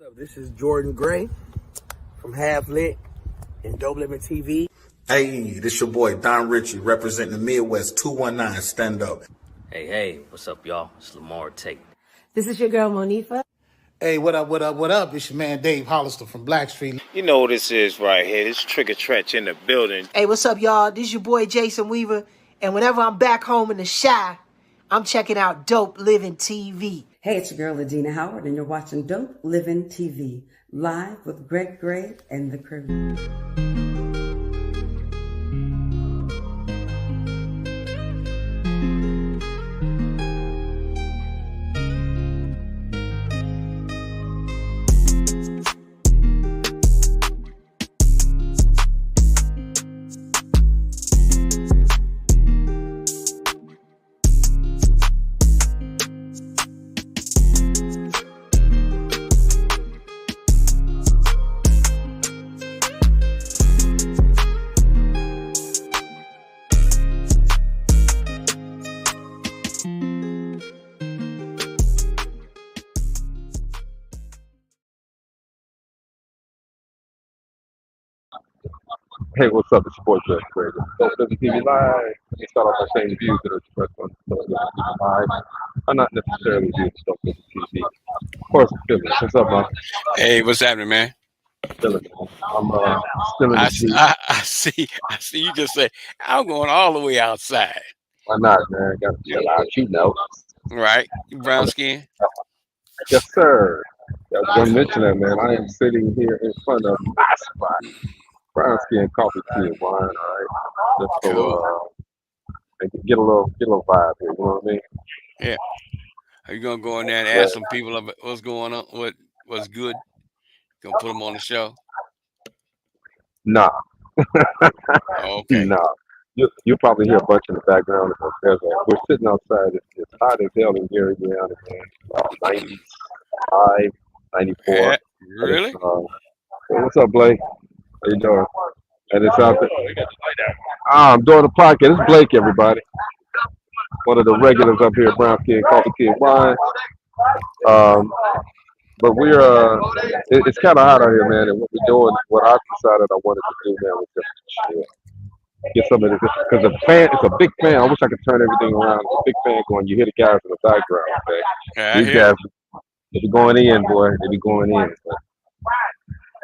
What's up? This is Jordan Gray from Half Lit and DopelivenTV. Hey, this your boy Don Ritchie representing the Midwest 219 Stand Up. Hey, what's up, y'all? It's Lamar Tate. This is your girl, Monifa. Hey, what up? It's your man, Dave Hollister from Blackstreet. You know what this is right here. This Trigger Trench in the building. Hey, what's up, y'all? This is your boy, Jason Weaver. And whenever I'm back home in the Chi, I'm checking out Dope Living TV. Hey, it's your girl, Adina Howard, and you're watching Dope Living TV, live with Greg Gray and the crew. Hey, what's up? It's your boy Greg Gray. Dope Living TV Live. We start off by saying views that are expressed on Dope Living TV Live are not necessarily views of Dope Living TV. Of course, it's Philly. What's up, man? Hey, what's happening, man? Philly. I'm still in the Jeep. I see you just say, I'm going all the way outside. Why not, man? Got to chill out, you know. Right? You brown skin? Yes, sir. I was going to mention that, man. I am sitting here in front of my spot. Brown skin, coffee, tea, and wine, all right? Just so, Cool. get a little vibe here, you know what I mean? Yeah. Are you going to go in there and ask some people about what's going on, what's good? Gonna put them on the show? Nah. Okay. Nah. You'll probably hear a bunch in the background. We're sitting outside. It's hot as hell in Gary, Indiana, man. About 95, 94. Yeah, really? Hey, what's up, Blake? How you doing? And it's out there. I'm doing a podcast. It's Blake, everybody. One of the regulars up here, Brown Skin, Coffee, Tea, and Wine. But it's kind of hot out here, man. And what we're doing, what I've decided I wanted to do, man, was just chill. Get some of this, because it's a big fan. I wish I could turn everything around. It's a big fan going, you hear the guys in the background, okay? Yeah, These guys, they be going in, boy. They be going in. But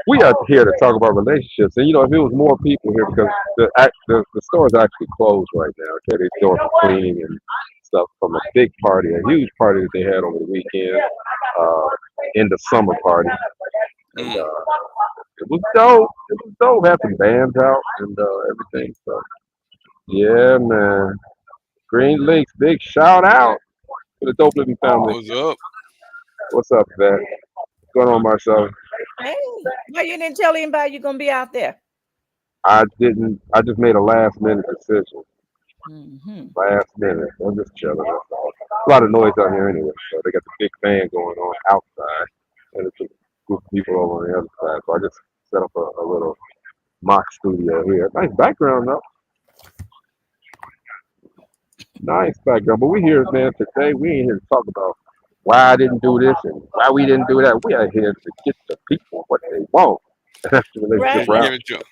we are here to talk about relationships. And, you know, if it was more people here, because the store is actually closed right now, okay? They're doing some cleaning and stuff from a big party, a huge party that they had over the weekend, in the summer party. And it was dope. It was dope. Had some bands out and everything. So, yeah, man. Green Links, big shout out to the Dope Living family. What's up? What's up, man? What's going on, Marcel? Hey, why you didn't tell anybody you're gonna be out there? I didn't. I just made a last minute decision. Mm-hmm. Last minute. I'm just chilling. A lot of noise out here anyway. So they got the big fan going on outside, and it's a group of people over on the other side. So I just set up a little mock studio here. Nice background, though. Nice background. But we here, man, today. We ain't here to talk about why I didn't do this and why we didn't do that. We are here to get the people what they want. That's the relationship round. Give it to 'em.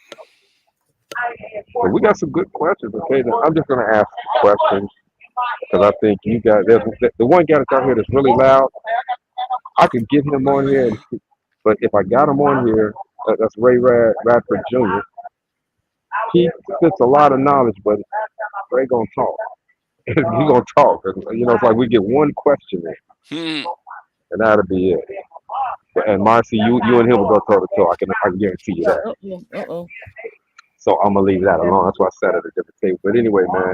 So we got some good questions, okay? Now, I'm just going to ask questions because I think you guys, the one guy that's out here that's really loud, I could get him on here, but if I got him on here, that's Ray Radford Jr. He spits a lot of knowledge, but Ray gonna talk. He gonna talk. You know, it's like we get one question in, and that'll be it. And Marcy, you and him will go toe to toe. I can guarantee you that. So I'm gonna leave that alone. That's why I sat at a different table. But anyway, man,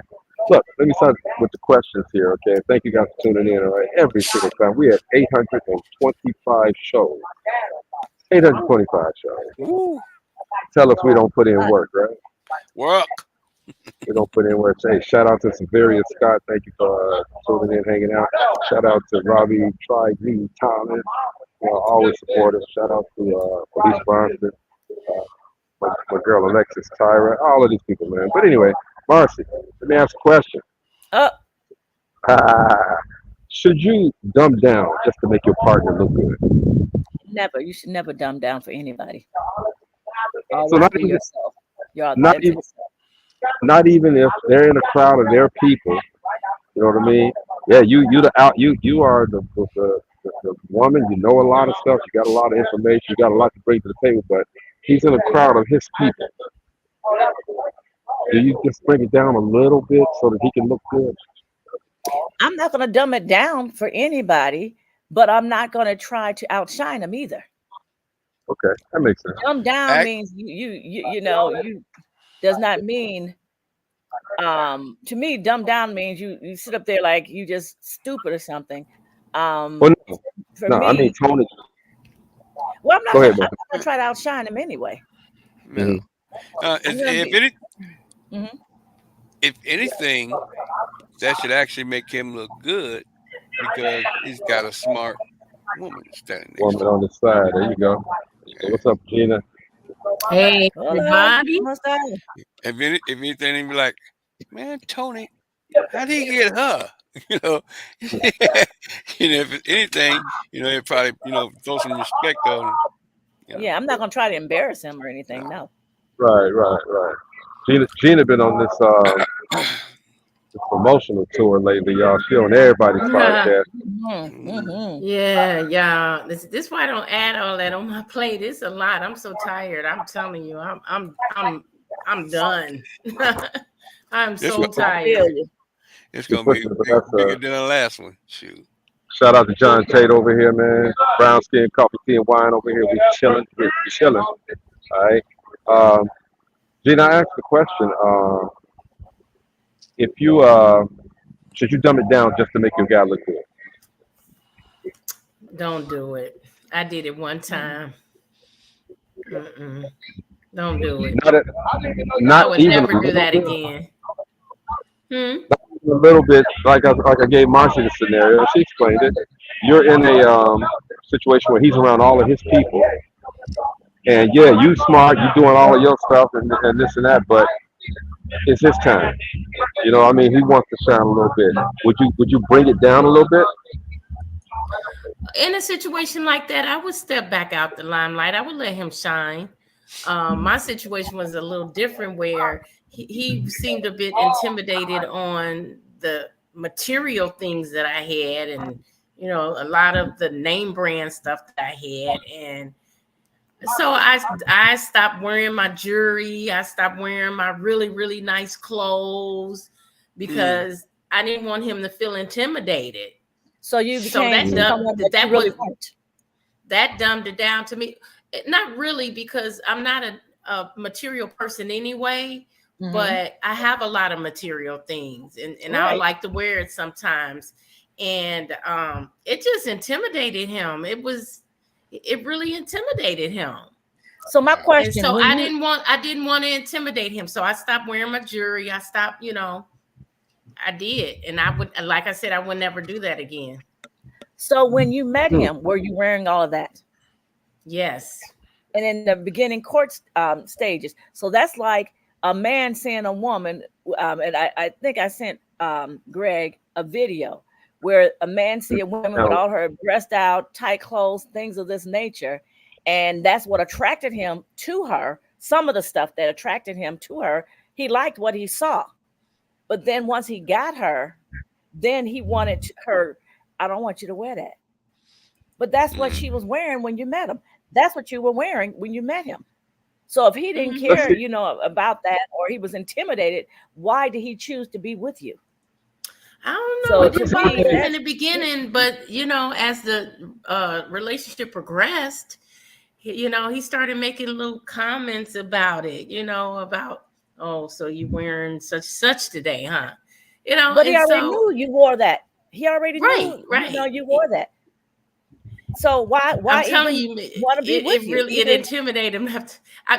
look, let me start with the questions here, okay? Thank you guys for tuning in, all right? Every single time. We have 825 shows. 825 shows. Woo. Tell us we don't put in work, right? Work. We don't put in work. Hey, shout out to Severia Scott. Thank you for tuning in, hanging out. Shout out to Robbie Trigg, Thomas. Always support us. Shout out to Police Bronson. My girl Alexis Tyra, all of these people, man. But anyway, Marcy, let me ask a question. Should you dumb down just to make your partner look good? Never. You should never dumb down for anybody. So Always not be even, yourself. Your not authentic even, self. not even if they're in a crowd of their people. You know what I mean? Yeah, you are the woman. You know a lot of stuff. You got a lot of information. You got a lot to bring to the table. But he's in a crowd of his people. Do you just bring it down a little bit so that he can look good? I'm not going to dumb it down for anybody, but I'm not going to try to outshine them either. Okay, that makes sense. Dumb down means you does not mean to me, dumb down means you sit up there like you just stupid or something. Well, For no, me, I mean Tony. well, I'm not Go ahead, going brother. to try to outshine him anyway. No. Mhm. If anything, that should actually make him look good because he's got a smart woman standing next Woman to him. on the side. There you go. So what's up, Gina? Hey, everybody. If anything, he'd be like, man, Tony, how did he get her? You know, if it's anything, he'd probably, throw some respect on him. Yeah, I'm not going to try to embarrass him or anything. No. Right. Gina been on this promotional tour lately, y'all. She on everybody's podcast. Yeah. This why I don't add all that on my plate. It's a lot. I'm so tired. I'm telling you, I'm done. I'm so tired. It's gonna be bigger than the last one. Shoot. Shout out to John Tate over here, man. Brown skin, coffee, tea, and wine over here. We're chilling. All right. Gina, I asked the question. If you should you dumb it down just to make your guy look good? Don't do it. I did it one time. Don't do it. Not I would even never do that again. A little bit, like I gave Marcia the scenario. She explained it. You're in a situation where he's around all of his people, and yeah, you smart, you doing all of your stuff and this and that, but it's his time. You know, I mean, he wants to shine a little bit. Would you bring it down a little bit? In a situation like that, I would step back out the limelight. I would let him shine. My situation was a little different where he seemed a bit intimidated on the material things that I had and, a lot of the name brand stuff that I had. And so I stopped wearing my jewelry. I stopped wearing my really, really nice clothes because I didn't want him to feel intimidated. So you became someone that you really weren't. That dumbed it down to me. Not really, because I'm not a material person anyway, but I have a lot of material things and I like to wear it sometimes. And it just intimidated him. It really intimidated him. So my question, so I didn't want to intimidate him. So I stopped wearing my jewelry. I stopped, I did. And I would, like I said, I would never do that again. So when you met him, were you wearing all of that? Yes. And in the beginning court stages. So that's like a man seeing a woman. And I think I sent Greg a video where a man see a woman with all her breast out, tight clothes, things of this nature. And that's what attracted him to her. Some of the stuff that attracted him to her, he liked what he saw. But then once he got her, then he wanted her, I don't want you to wear that. But that's what she was wearing when you met him. That's what you were wearing when you met him. So if he didn't care, about that, or he was intimidated, why did he choose to be with you? I don't know. It didn't bother him in the beginning, but as the relationship progressed, he started making little comments about it. About, oh, so you wearing such today, huh? But he already knew you wore that. He already knew, you wore that. So why I'm telling you, want to be with you? It intimidated him.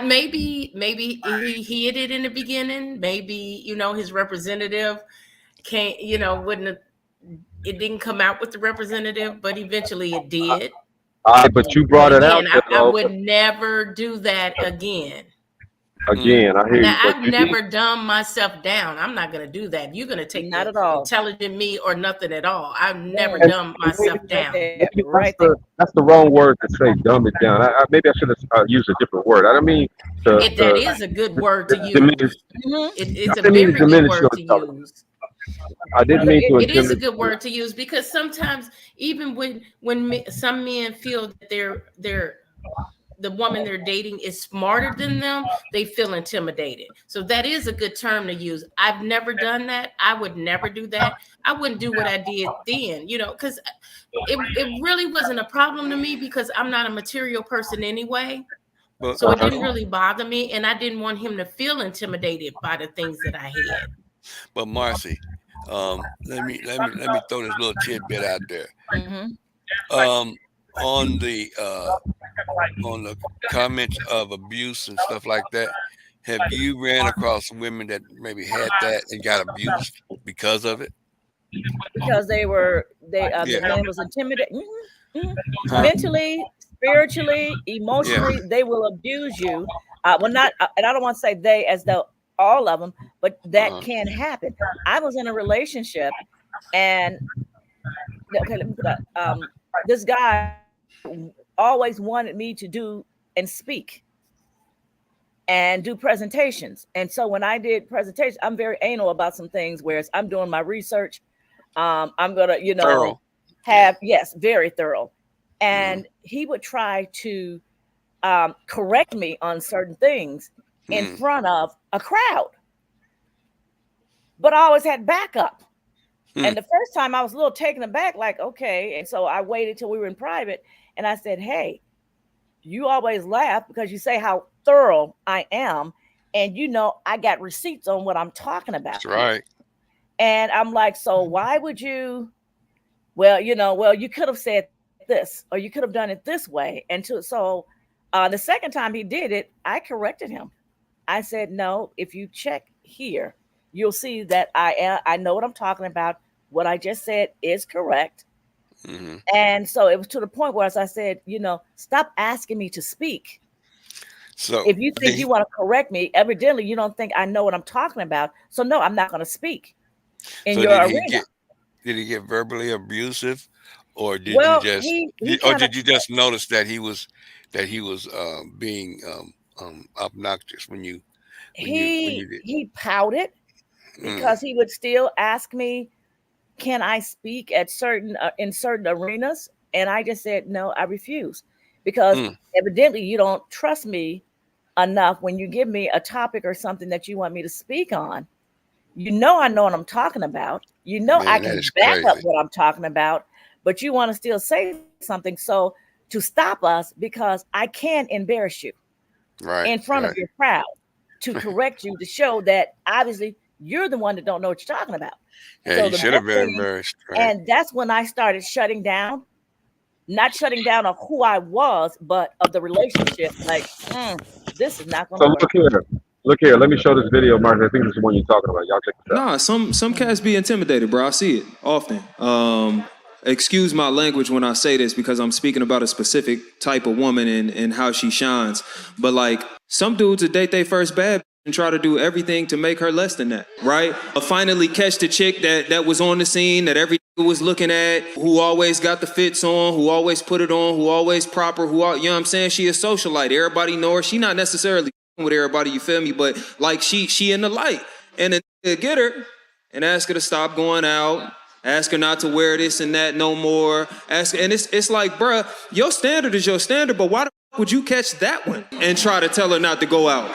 Maybe he hid it in the beginning. Maybe his representative can't. Wouldn't have. It didn't come out with the representative, but eventually it did. But you brought it out. I would never do that again. Again, I hear you. Now, But I've you never need, dumbed myself down. I'm not going to do that. You're going to take Not the at all. intelligent me or nothing at all. I've never Boom. dumbed and maybe, myself Right down. there. maybe Right there. that's the wrong word to say. Dumb it down. Maybe I should have used a different word. I don't mean That is a good word to diminish. use. Hmm. It's I a didn't mean to very good diminish your word to intelligence. use. I didn't mean to It is a diminish. good word to use because sometimes even when some men feel that the woman they're dating is smarter than them, they feel intimidated. So that is a good term to use. I've never done that. I would never do that. I wouldn't do what I did then, because it really wasn't a problem to me because I'm not a material person anyway. But So it didn't really bother me, and I didn't want him to feel intimidated by the things that I had. but Marcy, let me throw this little tidbit out there. Mm-hmm. On the comments of abuse and stuff like that, have you ran across women that maybe had that and got abused because of it? Because the Yeah. man was intimidated. Huh? Mentally, spiritually, Yeah. emotionally, they will abuse you. Well, not, and I don't want to say they as though all of them, but that can happen. I was in a relationship, and okay, let me put that. This guy always wanted me to do and speak and do presentations. And so when I did presentations, I'm very anal about some things, whereas I'm doing my research. I'm gonna, Thorough. yes, very thorough. And he would try to correct me on certain things in front of a crowd, but I always had backup. And the first time I was a little taken aback, like, okay. And so I waited till we were in private, and I said, hey, you always laugh because you say how thorough I am, and I got receipts on what I'm talking about. That's right. And I'm like, so why would you? Well, you could have said this, or you could have done it this way. And so the second time he did it, I corrected him. I said, no, if you check here, you'll see that I know what I'm talking about. What I just said is correct. Mm-hmm. And so it was to the point where, as I said, stop asking me to speak. So if you think you want to correct me, evidently you don't think I know what I'm talking about. So no, I'm not going to speak in your arena. Did he get verbally abusive, or did did you just notice that he was being obnoxious when you did? He pouted because he would still ask me, can I speak at in certain arenas? And I just said, no, I refuse, because evidently you don't trust me enough when you give me a topic or something that you want me to speak on. I know what I'm talking about. I can back up what I'm talking about, but you want to still say something. So to stop us, because I can embarrass you in front of your crowd, to correct you, to show that obviously you're the one that don't know what you're talking about. Yeah, so you should have been embarrassed. Right? And that's when I started shutting down, not shutting down of who I was, but of the relationship. Like, this is not going to work. Look here. Let me show this video, Mark. I think this is the one you're talking about. Y'all check this out. Nah, some cats be intimidated, bro. I see it often. Excuse my language when I say this, because I'm speaking about a specific type of woman and how she shines. But like, some dudes that date their first bad and try to do everything to make her less than that, right? Finally catch the chick that was on the scene, that every was looking at, who always got the fits on, who always put it on, who always proper, you know what I'm saying? She a socialite. Everybody know her. She not necessarily with everybody, you feel me? But like she in the light. And then get her and ask her to stop going out, ask her not to wear this and that no more. And it's like, bruh, your standard is your standard, but why the fuck would you catch that one and try to tell her not to go out?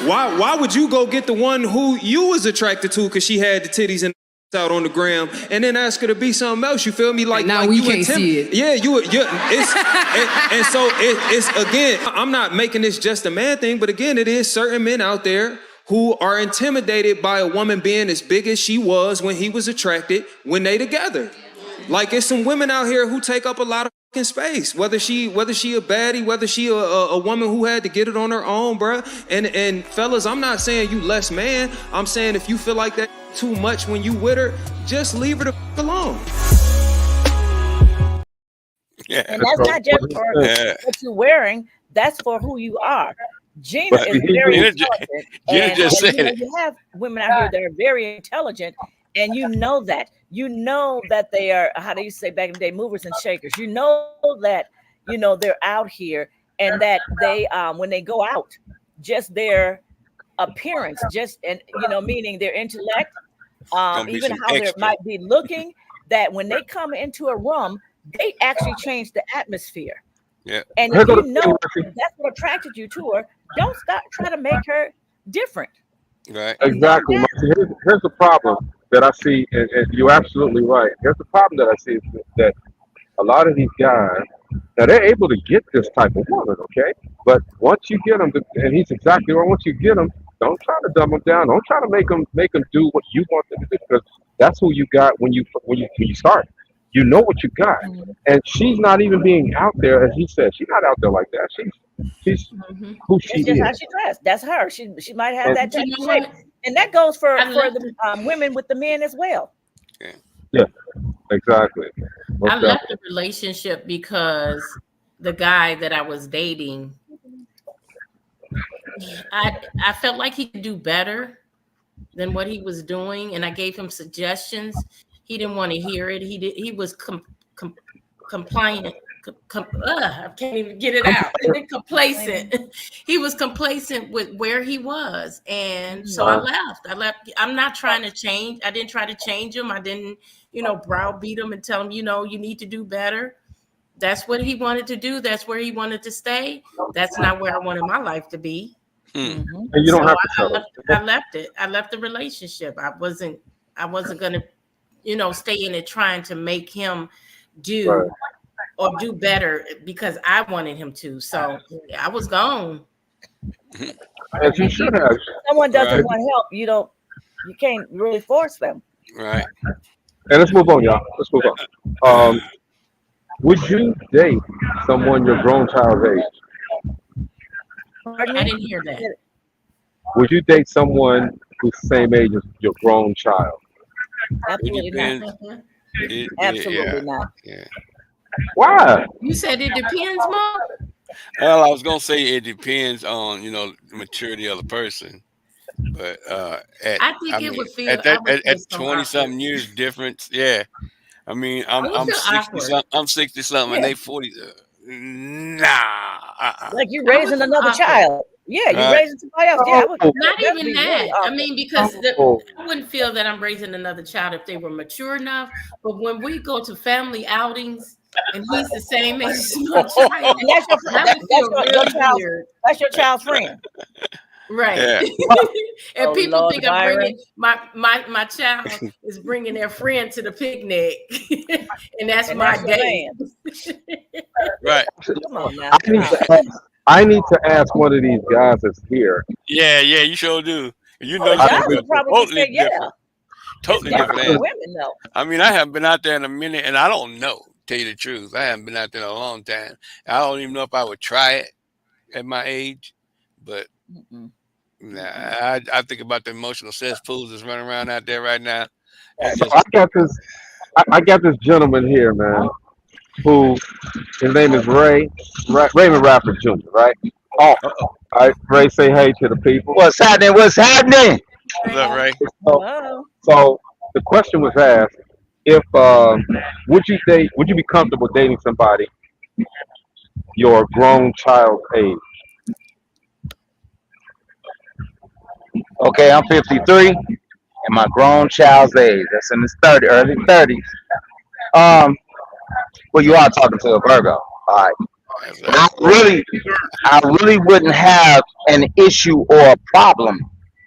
Why would you go get the one who you was attracted to because she had the titties and out on the gram, and then ask her to be something else? You feel me? Like, now like we you can't see it. Yeah, and so it's again, I'm not making this just a man thing, but again, it is certain men out there who are intimidated by a woman being as big as she was when he was attracted when they together. Like, it's some women out here who take up a lot of fucking space, whether she a baddie, whether she a woman who had to get it on her own, bruh. And fellas, I'm not saying you less man. I'm saying if you feel like that too much when you with her, just leave her the fuck alone. Yeah. And that's not just for what you're wearing. That's for who you are. Gina But is see, he very knew. intelligent, Gina just and said you know it. you have women out here that are very intelligent, and you know that they are, how do you say back in the day, movers and shakers. You know that they're out here, and that they when they go out, just their appearance, meaning their intellect, Gonna be even some how they extra. might be looking, that when they come into a room, they actually change the atmosphere. Yeah. And Here if go you the know thing, Marcy. that's what attracted you to her, don't stop try to make her different. Right. It's not Exactly, that. Marcy. Here's the problem that I see, and you're absolutely right. Here's the problem that I see is that a lot of these guys, now they're able to get this type of woman, okay? But once you get them, and he's exactly right. Once you get them, don't try to dumb them down. Don't try to make them do what you want them to do, because that's who you got when you start. You know what you got, and she's not even being out there, as he said. She's not out there like that. She's who she It's just how is. she dressed. That's her. She might have And that You type know of shape, what? and that goes for I left the women with the men as well. yeah, exactly. I Most left definitely. the relationship because the guy that I was dating, I felt like he could do better than what he was doing, and I gave him suggestions. He didn't want to hear it. He was compliant. I can't even get it out. Complacent. He was complacent with where he was, and so I left. I'm not trying to change. I didn't try to change him. I didn't, browbeat him and tell him, you need to do better. That's what he wanted to do. That's where he wanted to stay. That's not where I wanted my life to be. And you don't So have to tell them. I left it. I left the relationship. I wasn't gonna, stay in it trying to make him do Right. or do better because I wanted him to. So I was gone. As you should have. Someone doesn't Right. want help, you can't really force them. Right. And let's move on, y'all. Let's move on. Would you date someone your grown child's age? Pardon I me? didn't hear that. Would you date someone who's the same age as your grown child? Absolutely not. Mhm. Absolutely not. Yeah. Why? You said it depends, Mom. Well, I was gonna say it depends on the maturity of the person, but I think it would feel. at I that would feel at so 20 awkward. something years difference, yeah. I mean, I would I'm feel 60 awkward. something. I'm 60 something, and Yeah. they 40. Nah. Like you're I would raising feel another awkward. child. Yeah, you're Right. raising somebody else. Yeah, I would, Not that'd even be that. really I awkward. mean, because Oh, I wouldn't feel that I'm raising another child if they were mature enough. But when we go to family outings and he's the same age as my child, And that's your that would feel your really child's weird. that's your child's friend. Right. Yeah. And Oh people Lord, think I'm Byron. bringing my child is bringing their friend to the picnic, and that's And my that's your date. man. Right. Come on now. I need to ask one of these guys that's here. Yeah. You sure do. You know, Oh, you guys got would probably totally say yeah. different. Totally It's different different for answer. women though. I mean, I haven't been out there in a minute, and I don't know. Tell you the truth, I haven't been out there in a long time. I don't even know if I would try it at my age, but nah, I think about the emotional cesspools that's running around out there right now. That's So just I got this gentleman here, man, who his name is Raymond Rapper Jr., right? Oh, all right. Ray, say hey to the people. What's happening? What's happening? what's up, Ray. So, Hello. so the question was asked, if would you be comfortable dating somebody your grown child's age? Okay, I'm 53 and my grown child's age. That's in his early 30s. Well, you are talking to a Virgo. All right. That's But right. I really wouldn't have an issue or a problem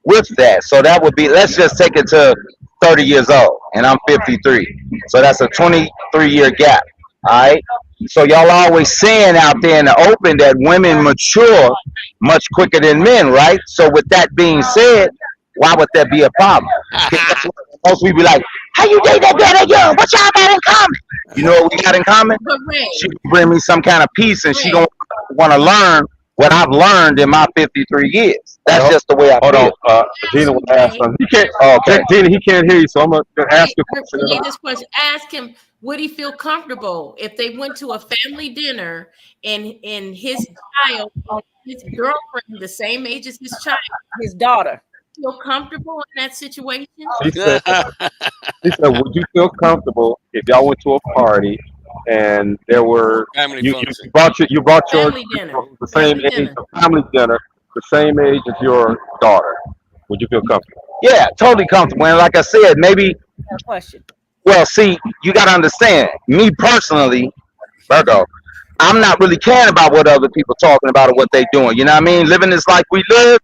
with that. So that would be, let's just take it to 30 years old, and I'm 53. So that's a 23-year gap. All right. So y'all always saying out there in the open that women mature much quicker than men, right? So with that being said, why would that be a problem? Most people be like, how you date that girl that young? What y'all got in common? You know what we got in common? But Ray, She can bring me some kind of peace, and she Ray, gonna want to learn what I've learned in my 53 years. That's just the way I Hold feel. on, Gina will ask something. He can't. Okay. Gina, he can't hear you, so I'm gonna ask Ray, you a question. repeat this question. Ask him, would he feel comfortable if they went to a family dinner and his child, his girlfriend, the same age as his child, his daughter, feel comfortable in that situation? She said, would you feel comfortable if y'all went to a party and there were Family you function. brought your Family dinner. the same Family age, dinner. a family dinner, the same age as your daughter? Would you feel comfortable? Yeah, totally comfortable. And like I said, maybe. Question. Well, see, you got to understand. Me personally, Virgo, I'm not really caring about what other people talking about or what they doing. You know what I mean? Living this life we live,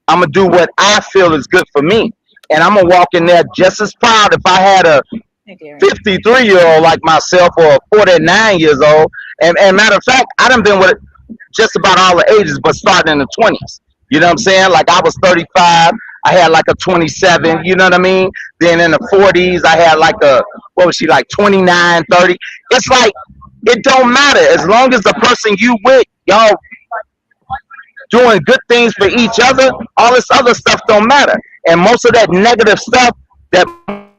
I'm gonna do what I feel is good for me, and I'm gonna walk in there just as proud if I had a 53-year-old like myself or a 49 years old. And matter of fact, I done been with just about all the ages, but starting in the 20s. You know what I'm saying? Like I was 35, I had like a 27. You know what I mean? Then in the 40s, I had like a, what was she, like 29, 30. It's like it don't matter as long as the person you with, y'all doing good things for each other. All this other stuff don't matter. And most of that negative stuff that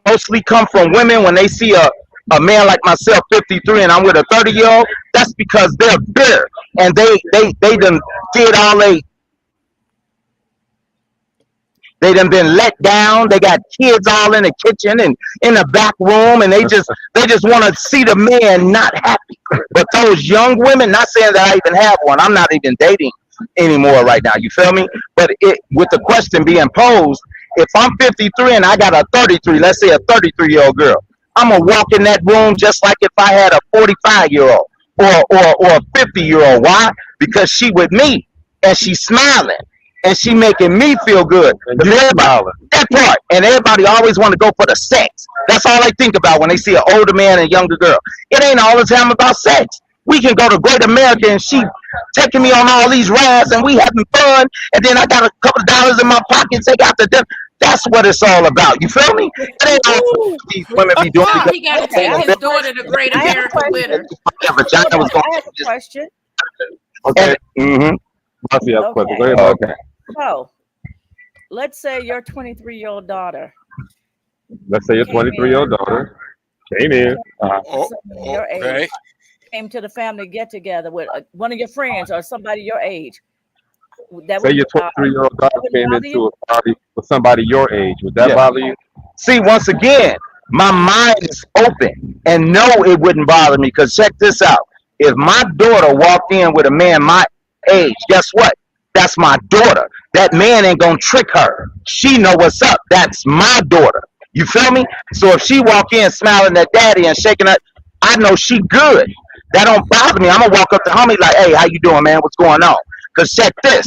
mostly come from women when they see a man like myself, 53, and I'm with a 30-year-old, that's because they're bitter and they done did all they done been let down. They got kids all in the kitchen and in the back room, and they just want to see the man not happy. But those young women, not saying that I even have one, I'm not even dating anymore right now. You feel me? But with the question being posed, if I'm 53 and I got a 33, let's say a 33-year-old girl, I'm gonna walk in that room just like if I had a 45-year-old or a 50-year-old. Why? Because she with me and she's smiling. And she making me feel good. That part. And everybody always want to go for the sex. That's all they think about when they see an older man and a younger girl. It ain't all the time about sex. We can go to Great America and she taking me on all these rides and we having fun. And then I got a couple of dollars in my pocket, take out the dinner. That's what it's all about. You feel me? It ain't all these women be doing. He got to take his daughter to Great America with her. I have a question. Okay. I see that question. Go ahead. Okay. So, let's say your 23-year-old daughter. Let's say your 23-year-old daughter came in. Your age, came to the family get together with one of your friends or somebody your age. Say your 23-year-old daughter came into a party with somebody your age. Would that bother you? See, once again, my mind is open, and no, it wouldn't bother me. Because check this out: if my daughter walked in with a man my age, guess what? That's my daughter. That man ain't gonna trick her. She know what's up. That's my daughter. You feel me? So if she walk in smiling at daddy and shaking her, I know she good. That don't bother me. I'm gonna walk up to homie like, hey, how you doing, man? What's going on? Cause check this.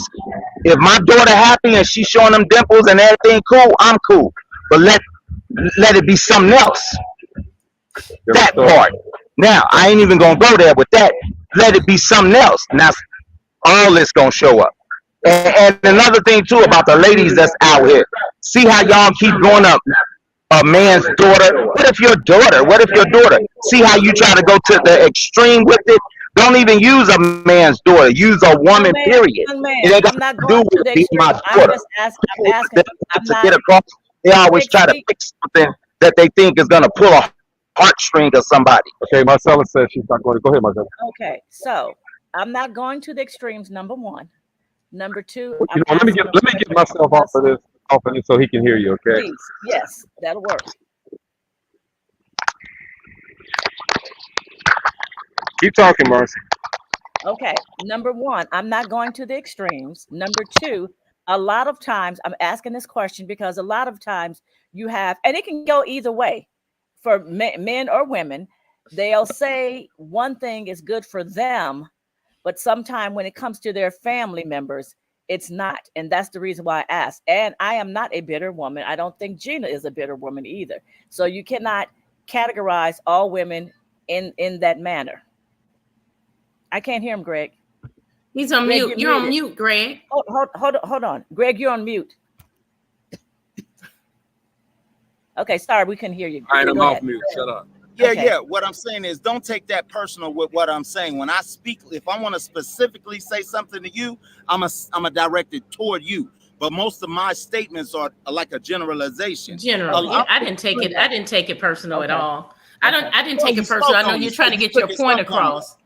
If my daughter happy and she showing them dimples and everything cool, I'm cool. But let it be something else. That part. Now I ain't even gonna go there with that. Let it be something else. Now all this gonna show up. And another thing too about the ladies that's out here. See how y'all keep going up a man's daughter? What if your daughter? See how you try to go to the extreme with it? Don't even use a man's daughter. Use a woman, period. It ain't got to do with being my daughter. I'm asking. To get across, they always try to fix something that they think is gonna pull a heartstring of somebody. Okay, Marcella says she's not going to. Go ahead, Marcella. Okay, so I'm not going to the extremes. Number one. Number two. Let me get myself off of this so he can hear you. Okay. Please. Yes, that'll work. Keep talking, Marcy. Okay. Number one, I'm not going to the extremes. Number two, a lot of times I'm asking this question because a lot of times you have, and it can go either way for men or women. They'll say one thing is good for them, but sometimes when it comes to their family members, it's not. And that's the reason why I asked. And I am not a bitter woman. I don't think Gina is a bitter woman either. So you cannot categorize all women in that manner. I can't hear him, Greg. He's on mute. You're on mute, Greg. Hold on. Greg, you're on mute. Okay, sorry, we couldn't hear you. All right, I'm off mute. Shut up. Yeah, Okay. yeah. What I'm saying is don't take that personal with what I'm saying. When I speak, if I want to specifically say something to you, I'm a directed toward you. But most of my statements are like a generalization. General. I didn't take it personal at all. I didn't take it personal. I know you're trying to get your point across.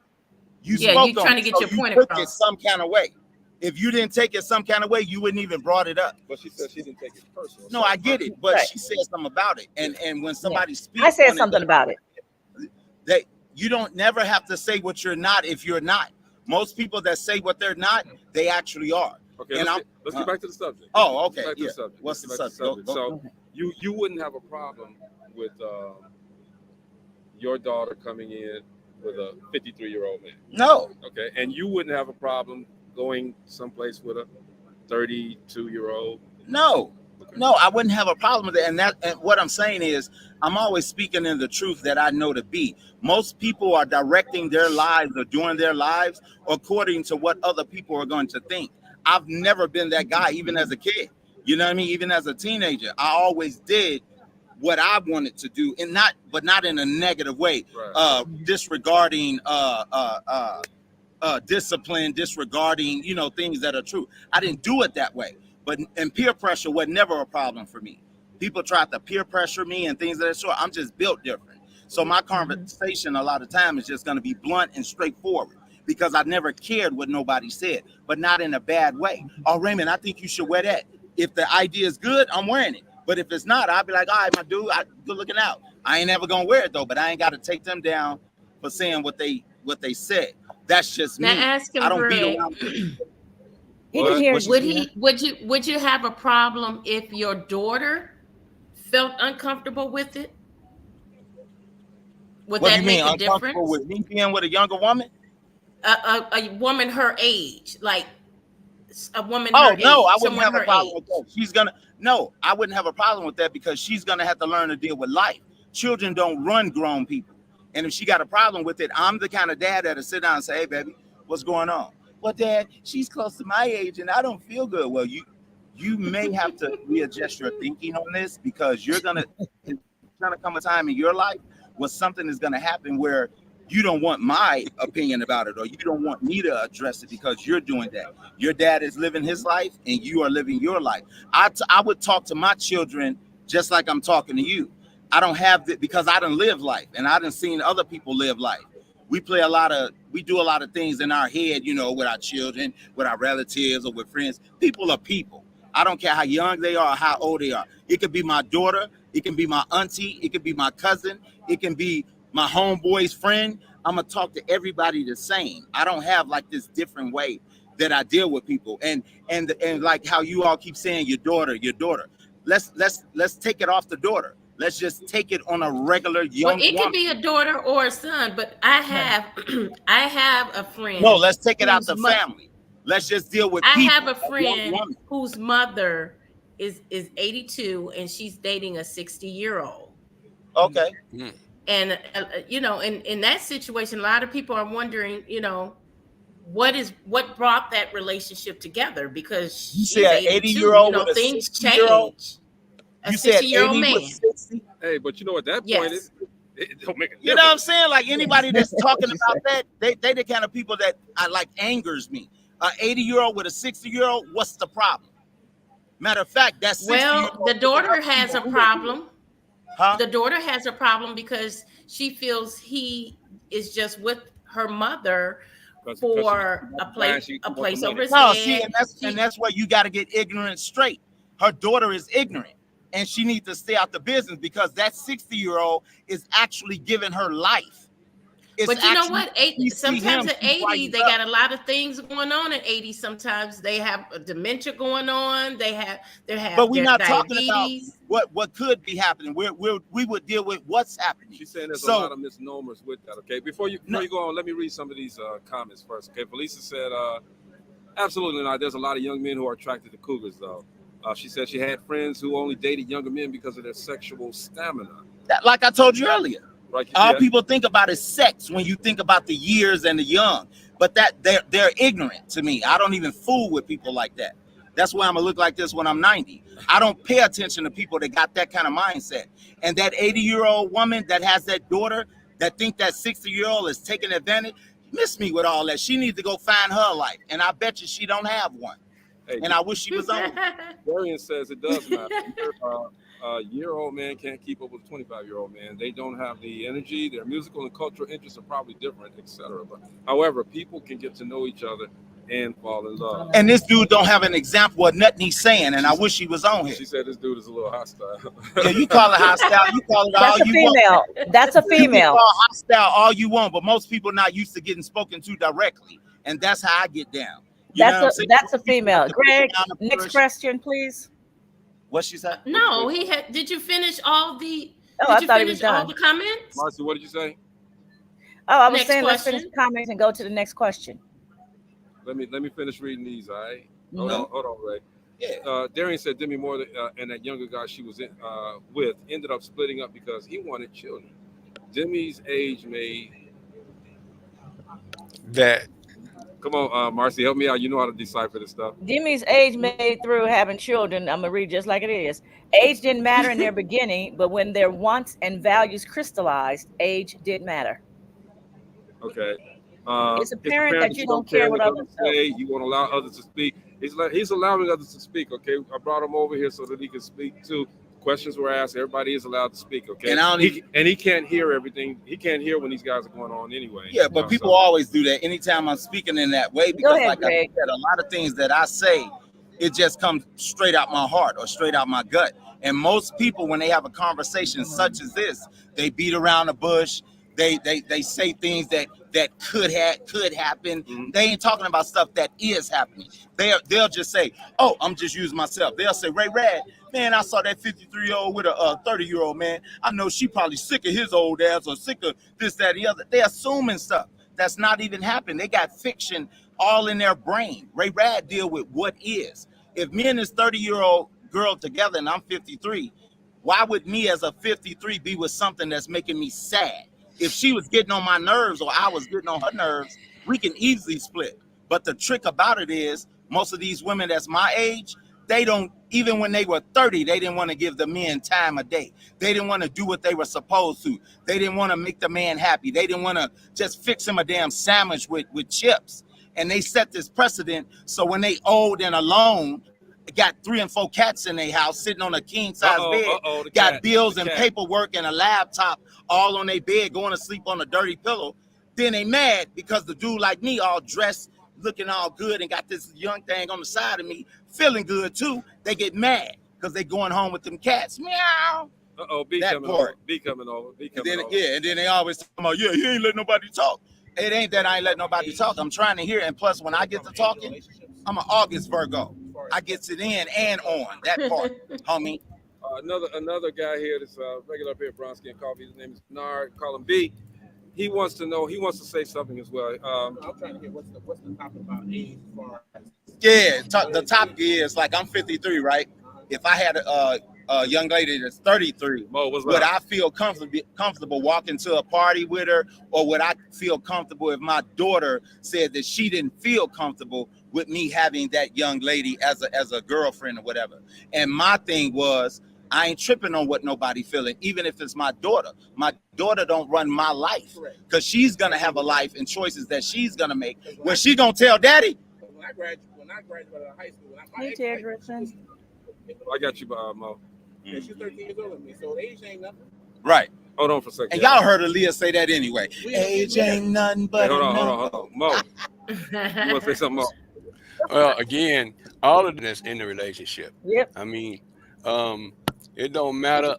You Yeah, spoke you're on trying it, to get so your you point took it across. some kind of way. If you didn't take it some kind of way, you wouldn't even brought it up. But she said she didn't take it personal. No, I get it, but she said something about it. And when somebody speaks, I said on something about it. That you don't never have to say what you're not if you're not. Most people that say what they're not, they actually are. Okay, and let's get back to the subject. Oh, okay. Back to Yeah. the subject. What's the Let's get subject? back to the subject. So you wouldn't have a problem with your daughter coming in with a 53-year-old man? No. Okay, and you wouldn't have a problem going someplace with a 32-year-old? No. No, I wouldn't have a problem with it. And what I'm saying is, I'm always speaking in the truth that I know to be. Most people are directing their lives or doing their lives according to what other people are going to think. I've never been that guy, even as a kid. You know what I mean? Even as a teenager, I always did what I wanted to do, and not in a negative way. Right. Disregarding discipline, disregarding things that are true. I didn't do it that way. And peer pressure was never a problem for me. People tried to peer pressure me and things of that sort. I'm just built different. So my conversation a lot of time is just going to be blunt and straightforward because I never cared what nobody said, but not in a bad way. Oh, Raymond, I think you should wear that. If the idea is good, I'm wearing it. But if it's not, I'll be like, all right, my dude, good looking out. I ain't ever going to wear it though, but I ain't got to take them down for saying what they said. That's just me. Now ask him, I don't Greg. beat around. Would you have a problem if your daughter felt uncomfortable with it? Would What do that you make mean, a uncomfortable difference? with me being with a younger woman? A woman her age, like a woman. Oh her no, age, I wouldn't someone have a her problem age. with that. I wouldn't have a problem with that because she's gonna have to learn to deal with life. Children don't run grown people, and if she got a problem with it, I'm the kind of dad that'll sit down and say, "Hey, baby, what's going on?" Well, Dad, she's close to my age, and I don't feel good. Well, you may have to readjust your thinking on this because it's gonna come a time in your life where something is gonna happen where you don't want my opinion about it, or you don't want me to address it because you're doing that. Your dad is living his life and you are living your life. I would talk to my children just like I'm talking to you. I don't have that because I done live life and I done seen other people live life. We do a lot of things in our head, with our children, with our relatives, or with friends. People are people. I don't care how young they are or how old they are. It could be my daughter, it can be my auntie, it could be my cousin, it can be my homeboy's friend. I'm gonna talk to everybody the same. I don't have like this different way that I deal with people. And like how you all keep saying your daughter. Let's take it off the daughter. Let's just take it on a regular young Well, it woman. could be a daughter or a son, but I have a friend. No, let's take it out the whose family. Let's just deal with I people. have a friend whose mother is 82 and she's dating a 60-year-old. Okay. And in that situation, a lot of people are wondering, what brought that relationship together, because she's said 82, 80-year-old with a things 60-year-old? change. You said 60-year-old 80 man. with 60? Hey, but you know at that point, Yes. it don't make a difference. You know what I'm saying? Like anybody that's talking about that, they the kind of people that I like angers me. An 80-year-old with a 60-year-old, what's the problem? Matter of fact, that 60-year-old. Well, the daughter has a problem. Huh? The daughter has a problem because she feels he is just with her mother for a place over his No, head. see, and that's where you got to get ignorant straight. Her daughter is ignorant, and she needs to stay out the business because that 60-year-old is actually giving her life. But you know what? Sometimes at 80, they got a lot of things going on at 80. Sometimes they have a dementia going on. They have But we're not diabetes. talking about what could be happening. We would deal with what's happening. She's saying there's a lot of misnomers with that. Okay, before you go on, let me read some of these comments first. Okay, Felisa said, absolutely not. There's a lot of young men who are attracted to cougars, though. She said she had friends who only dated younger men because of their sexual stamina. Like I told you earlier. Right, All people think about is sex when you think about the years and the young, but that they're ignorant to me. I don't even fool with people like that. That's why I'm gonna look like this when I'm 90. I don't pay attention to people that got that kind of mindset. And that 80-year-old woman that has that daughter that think that 60-year-old is taking advantage, miss me with all that. She needs to go find her life, and I bet you she don't have one. Hey, and I wish she was on. Darian says it does matter. a year-old man can't keep up with a 25-year-old man. They don't have the energy. Their musical and cultural interests are probably different, etc. But however, people can get to know each other and fall in love. And this dude don't have an example of nothing he's saying, and I wish he was on here. She said this dude is a little hostile. Yeah, you call it hostile. You call it all you want. That's a You can female. call hostile all you want, but most people not used to getting spoken to directly, and that's how I get down. You know what I'm saying? That's a female. Greg, next question, please. What she said? No, he had. Did you finish all the? Oh, I did you thought he was finish all done. the comments? Marcy, what did you say? Oh, I was Next saying let's question. finish the comments and go to the next question. Let me finish reading these. All right. Mhm. Hold on, Ray. Yeah. Darian said Demi Moore and that younger guy she was with ended up splitting up because he wanted children. Demi's age made That. Come on, Marcy, help me out. You know how to decipher this stuff. Demi's age made through having children. I'm gonna read just like it is. Age didn't matter in their beginning, but when their wants and values crystallized, age did matter. Okay. It's apparent that you don't care what others say. You won't allow others to speak. He's allowing others to speak. Okay. I brought him over here so that he can speak too. Questions were asked. Everybody is allowed to speak. Okay. And he can't hear everything. He can't hear when these guys are going on anyway. Yeah, but people always do that anytime I'm speaking in that way, because ahead, like I Greg. said, a lot of things that I say, it just comes straight out my heart or straight out my gut. And most people, when they have a conversation such as this, they beat around the bush. They say things that could happen. Mm-hmm. They ain't talking about stuff that is happening. They'll just say, "Oh, I'm just using myself." They'll say, "Ray Rad, man, I saw that 53-year-old with a 30-year-old man. I know she probably sick of his old ass or sick of this, that, the other." They're assuming stuff that's not even happening. They got fiction all in their brain. Ray Rad deal with what is. If me and this 30-year-old girl together and I'm 53, why would me as a 53 be with something that's making me sad? If she was getting on my nerves or I was getting on her nerves, we can easily split. But the trick about it is most of these women that's my age, they don't, even when they were 30, they didn't want to give the men time of day. They didn't want to do what they were supposed to. They didn't want to make the man happy. They didn't want to just fix him a damn sandwich with chips. And they set this precedent. So when they old and alone, got 3 and 4 cats in their house sitting on a king size bed, got bills and paperwork and a laptop all on their bed, going to sleep on a dirty pillow. Then they mad because the dude like me, all dressed, looking all good, and got this young thing on the side of me, feeling good too. They get mad because they going home with them cats. Meow. B That coming part. over. B coming over. B And coming then, over. yeah, and then they always talk about, yeah, he ain't let nobody talk. It ain't that I ain't let nobody talk. I'm trying to hear. And plus, when I get to talking, I'm an August Virgo. I gets it in and on that part, homie. Another guy here that's regular up here at Bronski and Coffee. His name is Bernard. Call him B. He wants to know. He wants to say something as well. I'm trying to get what's the topic about age as far as Yeah, the topic is like I'm 53, right? If I had a young lady that's 33, would I feel comfortable walking to a party with her, or would I feel comfortable if my daughter said that she didn't feel comfortable with me having that young lady as a girlfriend or whatever? And my thing was, I ain't tripping on what nobody feeling, even if it's my daughter. My daughter don't run my life, because she's gonna have a life and choices that she's gonna make. When she gonna tell daddy? when I graduated out of high school, I got you, Mo. yeah, she's 13 years older than me, so age ain't nothing. Right. Hold on for a second. And y'all heard Aaliyah say that anyway. Age ain't nothing but Hold on. Mo, you want to say something, Mo? Well, again, all of this in the relationship. Yep. I mean, it don't matter,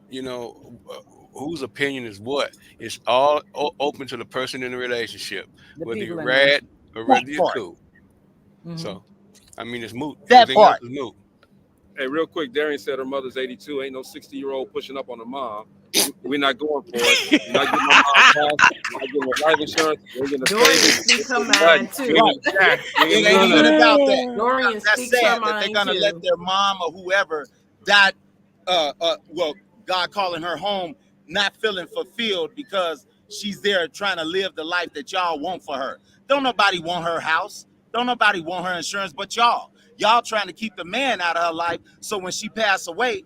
whose opinion is what. It's all open to the person in the relationship, whether you're rad or whether you're cool. Mm-hmm. So, I mean, it's moot. That Everything part. else is moot. Hey, real quick, Darian said her mother's 82. Ain't no 60-year-old pushing up on her mom. We're not going for it. We're not getting my mom passed. We're not getting her life insurance. We're getting a Dorian savings. speaks her mind too. It ain't even about that. Dorian That's speaks her sad that they're mind gonna too. let their mom or whoever that God calling her home not feeling fulfilled because she's there trying to live the life that y'all want for her. Don't nobody want her house. Don't nobody want her insurance but y'all. Y'all trying to keep the man out of her life, so when she pass away,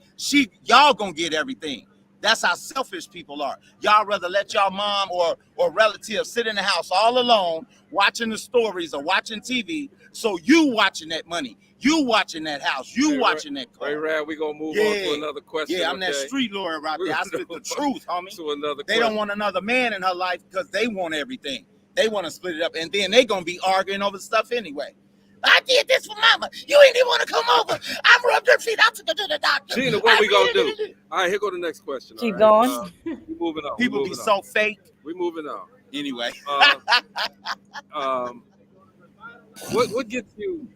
y'all gonna get everything. That's how selfish people are. Y'all rather let y'all mom or relatives sit in the house all alone watching the stories or watching TV. So you watching that money, you watching that house, you watching that car. Ray Rad, we gonna move on to another question. Yeah, I'm that street lawyer out there. I spit the truth, homie. They don't want another man in her life because they want everything. They want to split it up, and then they gonna be arguing over stuff anyway. I did this for mama. You ain't even want to come over. I rubbed her feet. I took her to the doctor. Gina, what we gonna do? All right, here go the next question. Keep going. We moving on. People be so fake. We moving on. Anyway. What gets you?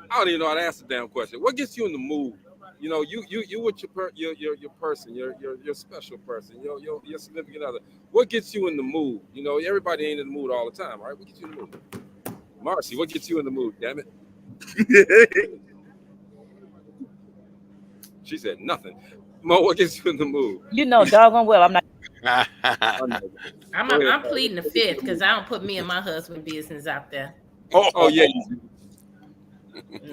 I don't even know how to ask the damn question. What gets you in the mood? You know, you with your person, your special person, your significant other. What gets you in the mood? You know, everybody ain't in the mood all the time, right? What gets you in the mood? Marcy, what gets you in the mood? Damn it. She said nothing. Mo, what gets you in the mood? You know, doggone well, I'm not. I'm pleading the fifth because I don't put me and my husband business out there. Oh yeah.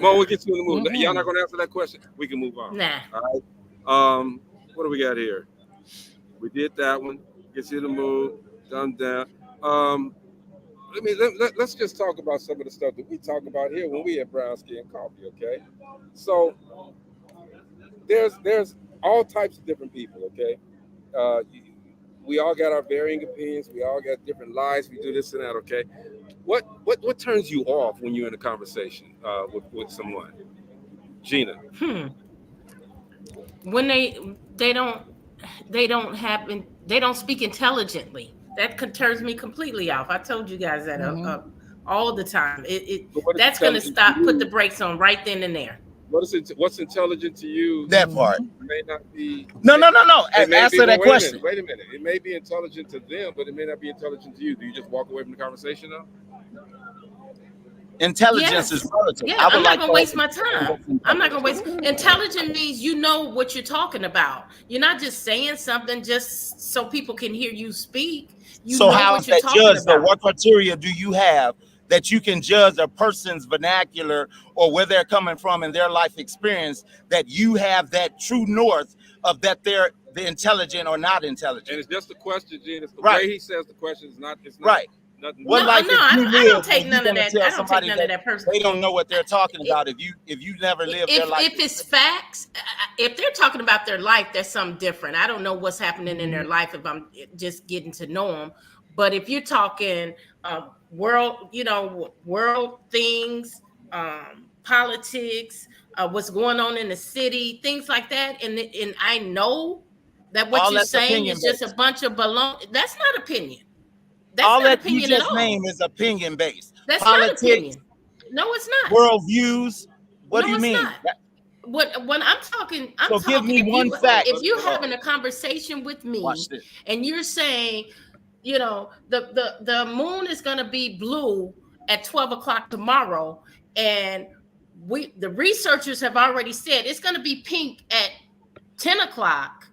Mo, what gets you in the mood? Y'all not gonna answer that question? We can move on. Nah. All right. What do we got here? We did that one. Gets you in the mood. Done down. Let's just talk about some of the stuff that we talk about here when we at Brown Skin Coffee, okay? So there's all types of different people, okay? We all got our varying opinions. We all got different lives. We do this and that, okay? What turns you off when you're in a conversation with someone? Gina. When they don't speak intelligently. That turns me completely off. I told you guys that all the time. That's going to stop. Put the brakes on right then and there. What's intelligent to you? That part may not be. No. Answer that question. Wait a minute. It may be intelligent to them, but it may not be intelligent to you. Do you just walk away from the conversation though? Intelligence is relative. Yeah, I'm not gonna waste my time. I'm not gonna waste. Intelligent means you know what you're talking about. You're not just saying something just so people can hear you speak. You so know how what is you're that talking judged? about. What criteria do you have that you can judge a person's vernacular or where they're coming from in their life experience, that you have that true north of that they're intelligent or not intelligent? And it's just a question, Gene. It's the Right. way he says the question is not. It's not right. Nothing. What I don't take none of that. I don't take none of that personally. They don't know what they're talking about if you never lived their life. If it's facts, if they're talking about their life, that's something different. I don't know what's happening in their life if I'm just getting to know them. But if you're talking world things, politics, what's going on in the city, things like that, and I know that what you're saying is just a bunch of baloney. That's not opinion. That's all not that you opinion at just all. named is opinion based. That's politics, not opinion. No, it's not. World views. What do you mean? When I'm talking, give me one fact. If you're having a conversation with me and you're saying, the moon is going to be blue at 12 o'clock tomorrow, and the researchers have already said it's going to be pink at 10 o'clock.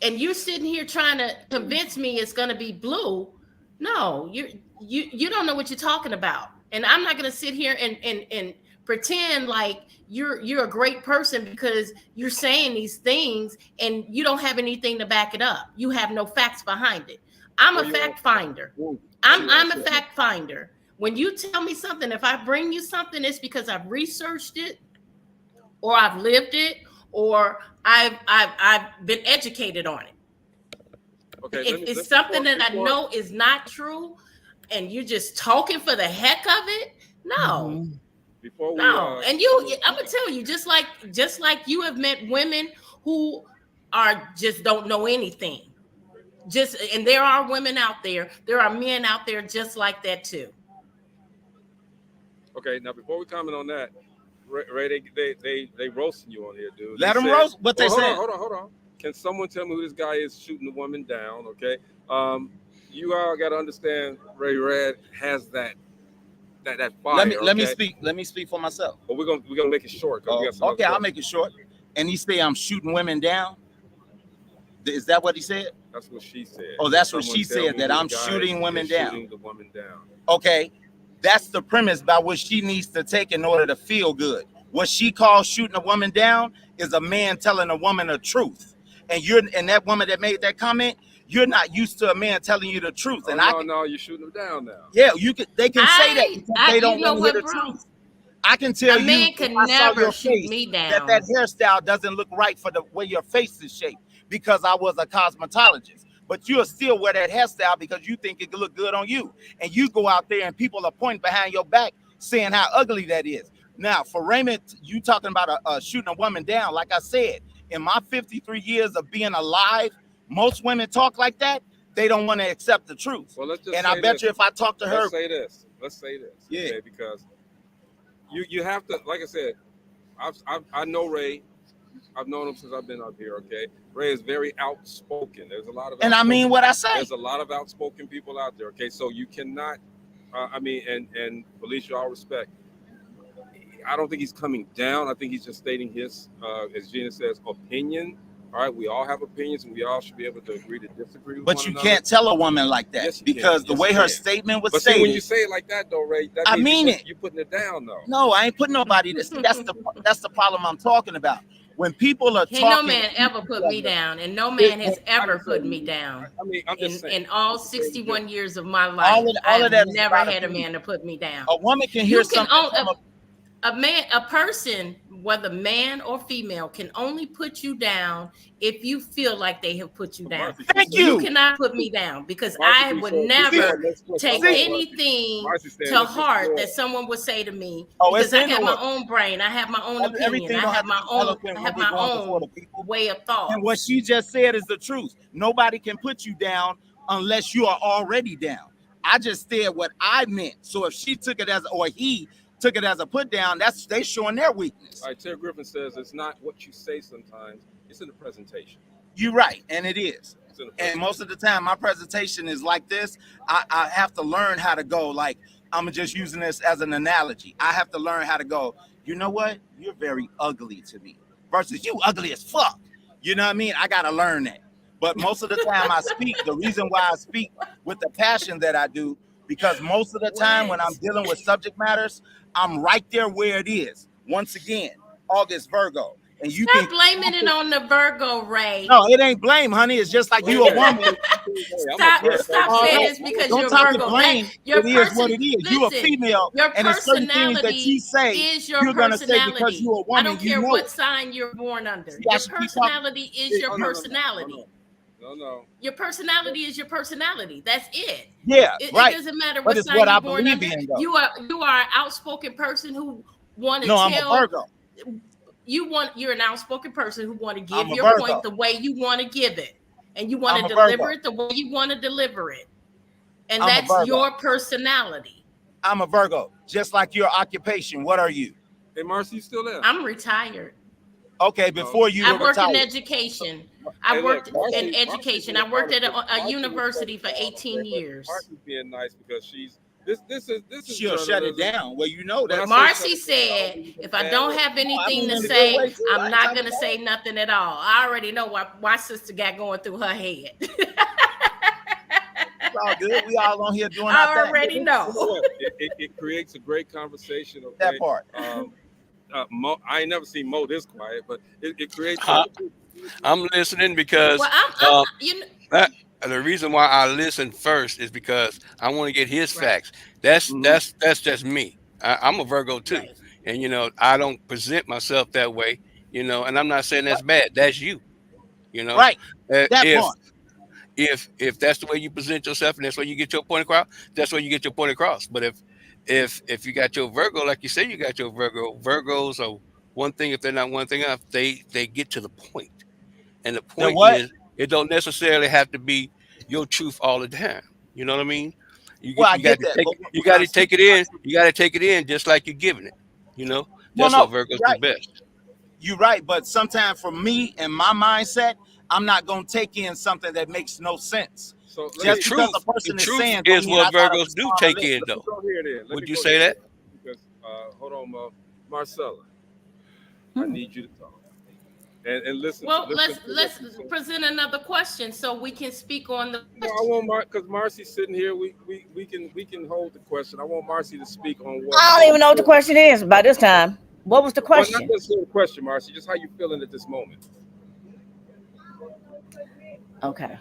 And you're sitting here trying to convince me it's going to be blue. No, you don't know what you're talking about. And I'm not going to sit here and pretend like you're a great person because you're saying these things and you don't have anything to back it up. You have no facts behind it. I'm a fact finder. I'm a fact finder. When you tell me something, if I bring you something, it's because I've researched it or I've lived it or I've been educated on it. Okay, if it's something that I know is not true, and you're just talking for the heck of it, no. And I'm gonna tell you, just like you have met women who just don't know anything. And there are women out there. There are men out there just like that too. Okay, now before we comment on that. Ray, they roasting you on here, dude. Let them roast what they say. Hold on. Can someone tell me who this guy is shooting the woman down? Okay. You all got to understand, Ray Rad has that fire. Let me speak for myself. But we're gonna make it short. Okay, I'll make it short. And he say I'm shooting women down. Is that what he said? That's what she said. Oh, that's what she said, that I'm shooting women down. Shooting the woman down. Okay. That's the premise by which she needs to take in order to feel good. What she calls shooting a woman down is a man telling a woman the truth. and that woman that made that comment, you're not used to a man telling you the truth. And no, you're shooting them down now. Yeah, they can say that because they don't you know want to hear what, the bro? truth. I can tell A you, man if could I saw never your shoot face, me that down. hairstyle doesn't look right for the way your face is shaped because I was a cosmetologist. But you'll still wear that hairstyle because you think it look good on you. And you go out there and people are pointing behind your back saying how ugly that is. Now, for Raymond, you talking about shooting a woman down. Like I said, in my 53 years of being alive, most women talk like that. They don't want to accept the truth. Well, let's just and I bet you if I talk to her. Let's say this. Yeah. Okay, because you have to, like I said, I know Ray. I've known him since I've been up here. Okay, Ray is very outspoken. There's a lot of, and I mean what I say. There's a lot of outspoken people out there. Okay, so you cannot. And Felicia, all respect. I don't think he's coming down. I think he's just stating his, as Gina says, opinion. All right, we all have opinions, and we all should be able to agree to disagree with But one you another. can't tell a woman like that because the way her statement was stated. See, when you say it like that, though, Ray, that I means mean it. You're putting it down, though. No, I ain't putting nobody. That's the problem I'm talking about. When people are Can't talking, no man ever put me down, and no man has ever put me down. I mean, I'm just saying. In all 61 years of my life, all of I've that is never about had a opinion. man to put me down. A woman can hear You can something. a person, whether man or female, can only put you down if you feel like they have put you down. Thank you. You cannot put me down because I would never take anything to heart that someone would say to me because I got my own brain. I have my own opinion. I have my own way of thought. And what she just said is the truth. Nobody can put you down unless you are already down. I just said what I meant. So if she took it as, or he took it as a put down, that's they showing their weakness. All right, Terry Griffin says it's not what you say sometimes, it's in the presentation. You're right, and it is. And most of the time, my presentation is like this. I have to learn how to go. Like, I'm just using this as an analogy. I have to learn how to go, you know what? You're very ugly to me versus you ugly as fuck. You know what I mean? I got to learn that. But most of the time I speak, the reason why I speak with the passion that I do, because most of the time when I'm dealing with subject matters, I'm right there where it is. Once again, August Virgo. And you Stop blaming it on the Virgo, Ray. No, it ain't blame, honey. It's just like you a woman. Stop saying this because you're a Virgo. It is what it is. You a female, your and it's certain things that you say you're gonna say because you a woman. I don't care what sign you're born under. Your personality is your personality. No. Your personality is your personality. That's it. Yeah, right. It doesn't matter what sign you're born under. You are an outspoken person who want to tell. I'm a Virgo. You're an outspoken person who want to give your point the way you want to give it, and you want to deliver it the way you want to deliver it, and that's your personality. I'm a Virgo, just like your occupation. What are you? Hey, Marcy, you still there? I'm retired. Okay, before you were I worked retired. in education. I worked in education. I worked at a university for 18 years. Marcy's being nice because this is she'll shut it down. Well, you know that. Marcy said, if I don't have anything to say, I'm not going to say nothing at all. I already know what my sister got going through her head. It's all good. We all on here doing our I thing. already know. It creates a great conversation. Okay? That part. Mo, I ain't never seen Mo this quiet, but it creates. I'm listening because the reason why I listen first is because I want to get his facts. That's just me. I'm a Virgo too, and I don't present myself that way. And I'm not saying that's bad. That's you. Right. That part. If that's the way you present yourself and that's where you get your point across, that's where you get your point across. But if you got your Virgo, like you say, you got your Virgo. Virgos are one thing. If they're not one thing enough, they get to the point. And the point is, it don't necessarily have to be your truth all the time. You know what I mean? You got to take it in. You got to take it in just like you're giving it. That's what Virgos do best. You're right, but sometimes for me and my mindset, I'm not gonna take in something that makes no sense. So just because a person is saying is what Virgos do take in, though. Would you say that? Because hold on, Marcella, I need you to talk and listen. Well, let's present another question so we can speak on the. No, I want because Marcy's sitting here. We can hold the question. I want Marcy to speak on what. I don't even know what the question is by this time. What was the question? Well, not necessarily the question, Marcy. Just how you feeling at this moment. Okay.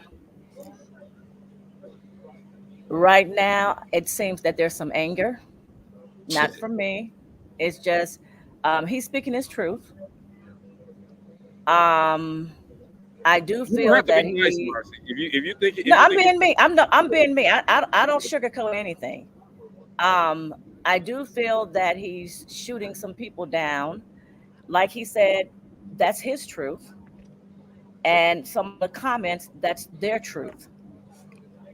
Right now, it seems that there's some anger, not from me. It's just he's speaking his truth. Um, I do You don't feel have to be that nice, he. Marcy. If No, you I'm think being me. I'm being me. I don't sugarcoat anything. Um, I do feel that he's shooting some people down. Like he said, that's his truth. And some of the comments, that's their truth.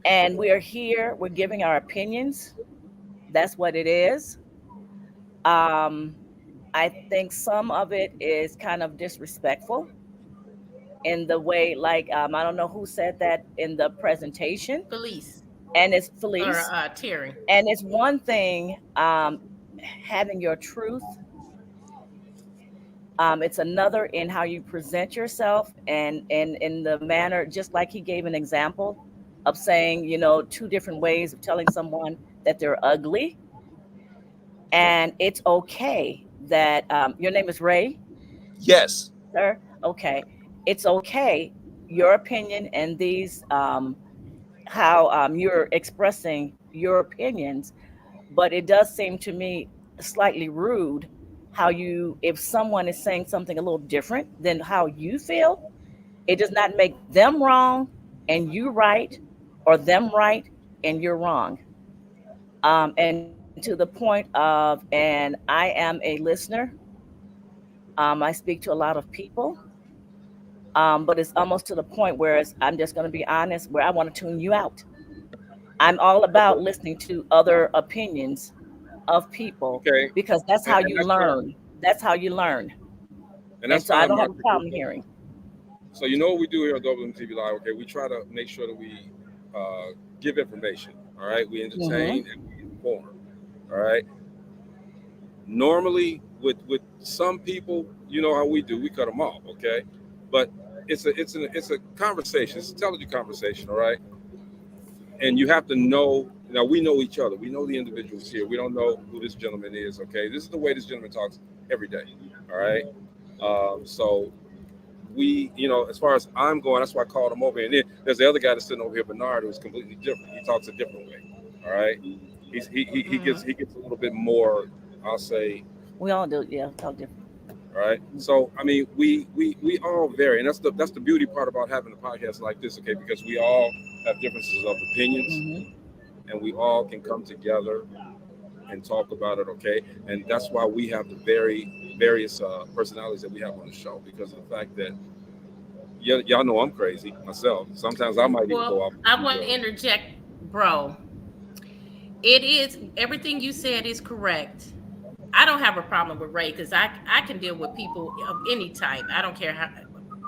And we are here, we're giving our opinions. That's what it is. Um, I think some of it is kind of disrespectful in the way, like, I don't know who said that in the presentation, Felice and it's or Felice. Terry. And it's one thing having your truth. It's another in how you present yourself and in the manner, just like he gave an example of saying, you know, two different ways of telling someone that they're ugly. And it's okay that your name is Ray, Yes. sir. Okay. It's okay. Your opinion and these, how you're expressing your opinions, but it does seem to me slightly rude how you, if someone is saying something a little different than how you feel, it does not make them wrong and you right, or them right and you're wrong. And to the point of, and I am a listener, I speak to a lot of people, but it's almost to the point where I'm just going to be honest, where I want to tune you out. I'm all about listening to other opinions of people okay, because that's how and you that's fine, learn. That's how you learn. and And that's so I fine, don't have a Marcy. problem hearing. So you know what we do here on WTV Live? Okay, we try to make sure that we give information. All right, we Hmm. entertain and we inform. All right. Normally, with some people, you know how we do. We cut them off. Okay, but it's a conversation. It's a intelligent conversation. All right, and you have to know. Now we know each other. We know the individuals here. We don't know who this gentleman is. Okay, this is the way this gentleman talks every day. All right. So we, you know, as far as I'm going, that's why I called him over. And then there's the other guy that's sitting over here, Bernard, who's completely different. He talks a different way. All right. He gets a little bit more, I'll say. We all do, yeah, talk different. All right. So I mean, we all vary, and that's the beauty part about having a podcast like this, okay? Because we all have differences of opinions, Hmm. and we all can come together and talk about it, okay? And that's why we have the various personalities that we have on the show, because of the fact that y'all know I'm crazy myself. Sometimes I might even go Well, off. I want to interject, bro. It is everything you said is correct. I don't have a problem with Ray because I can deal with people of any type. I don't care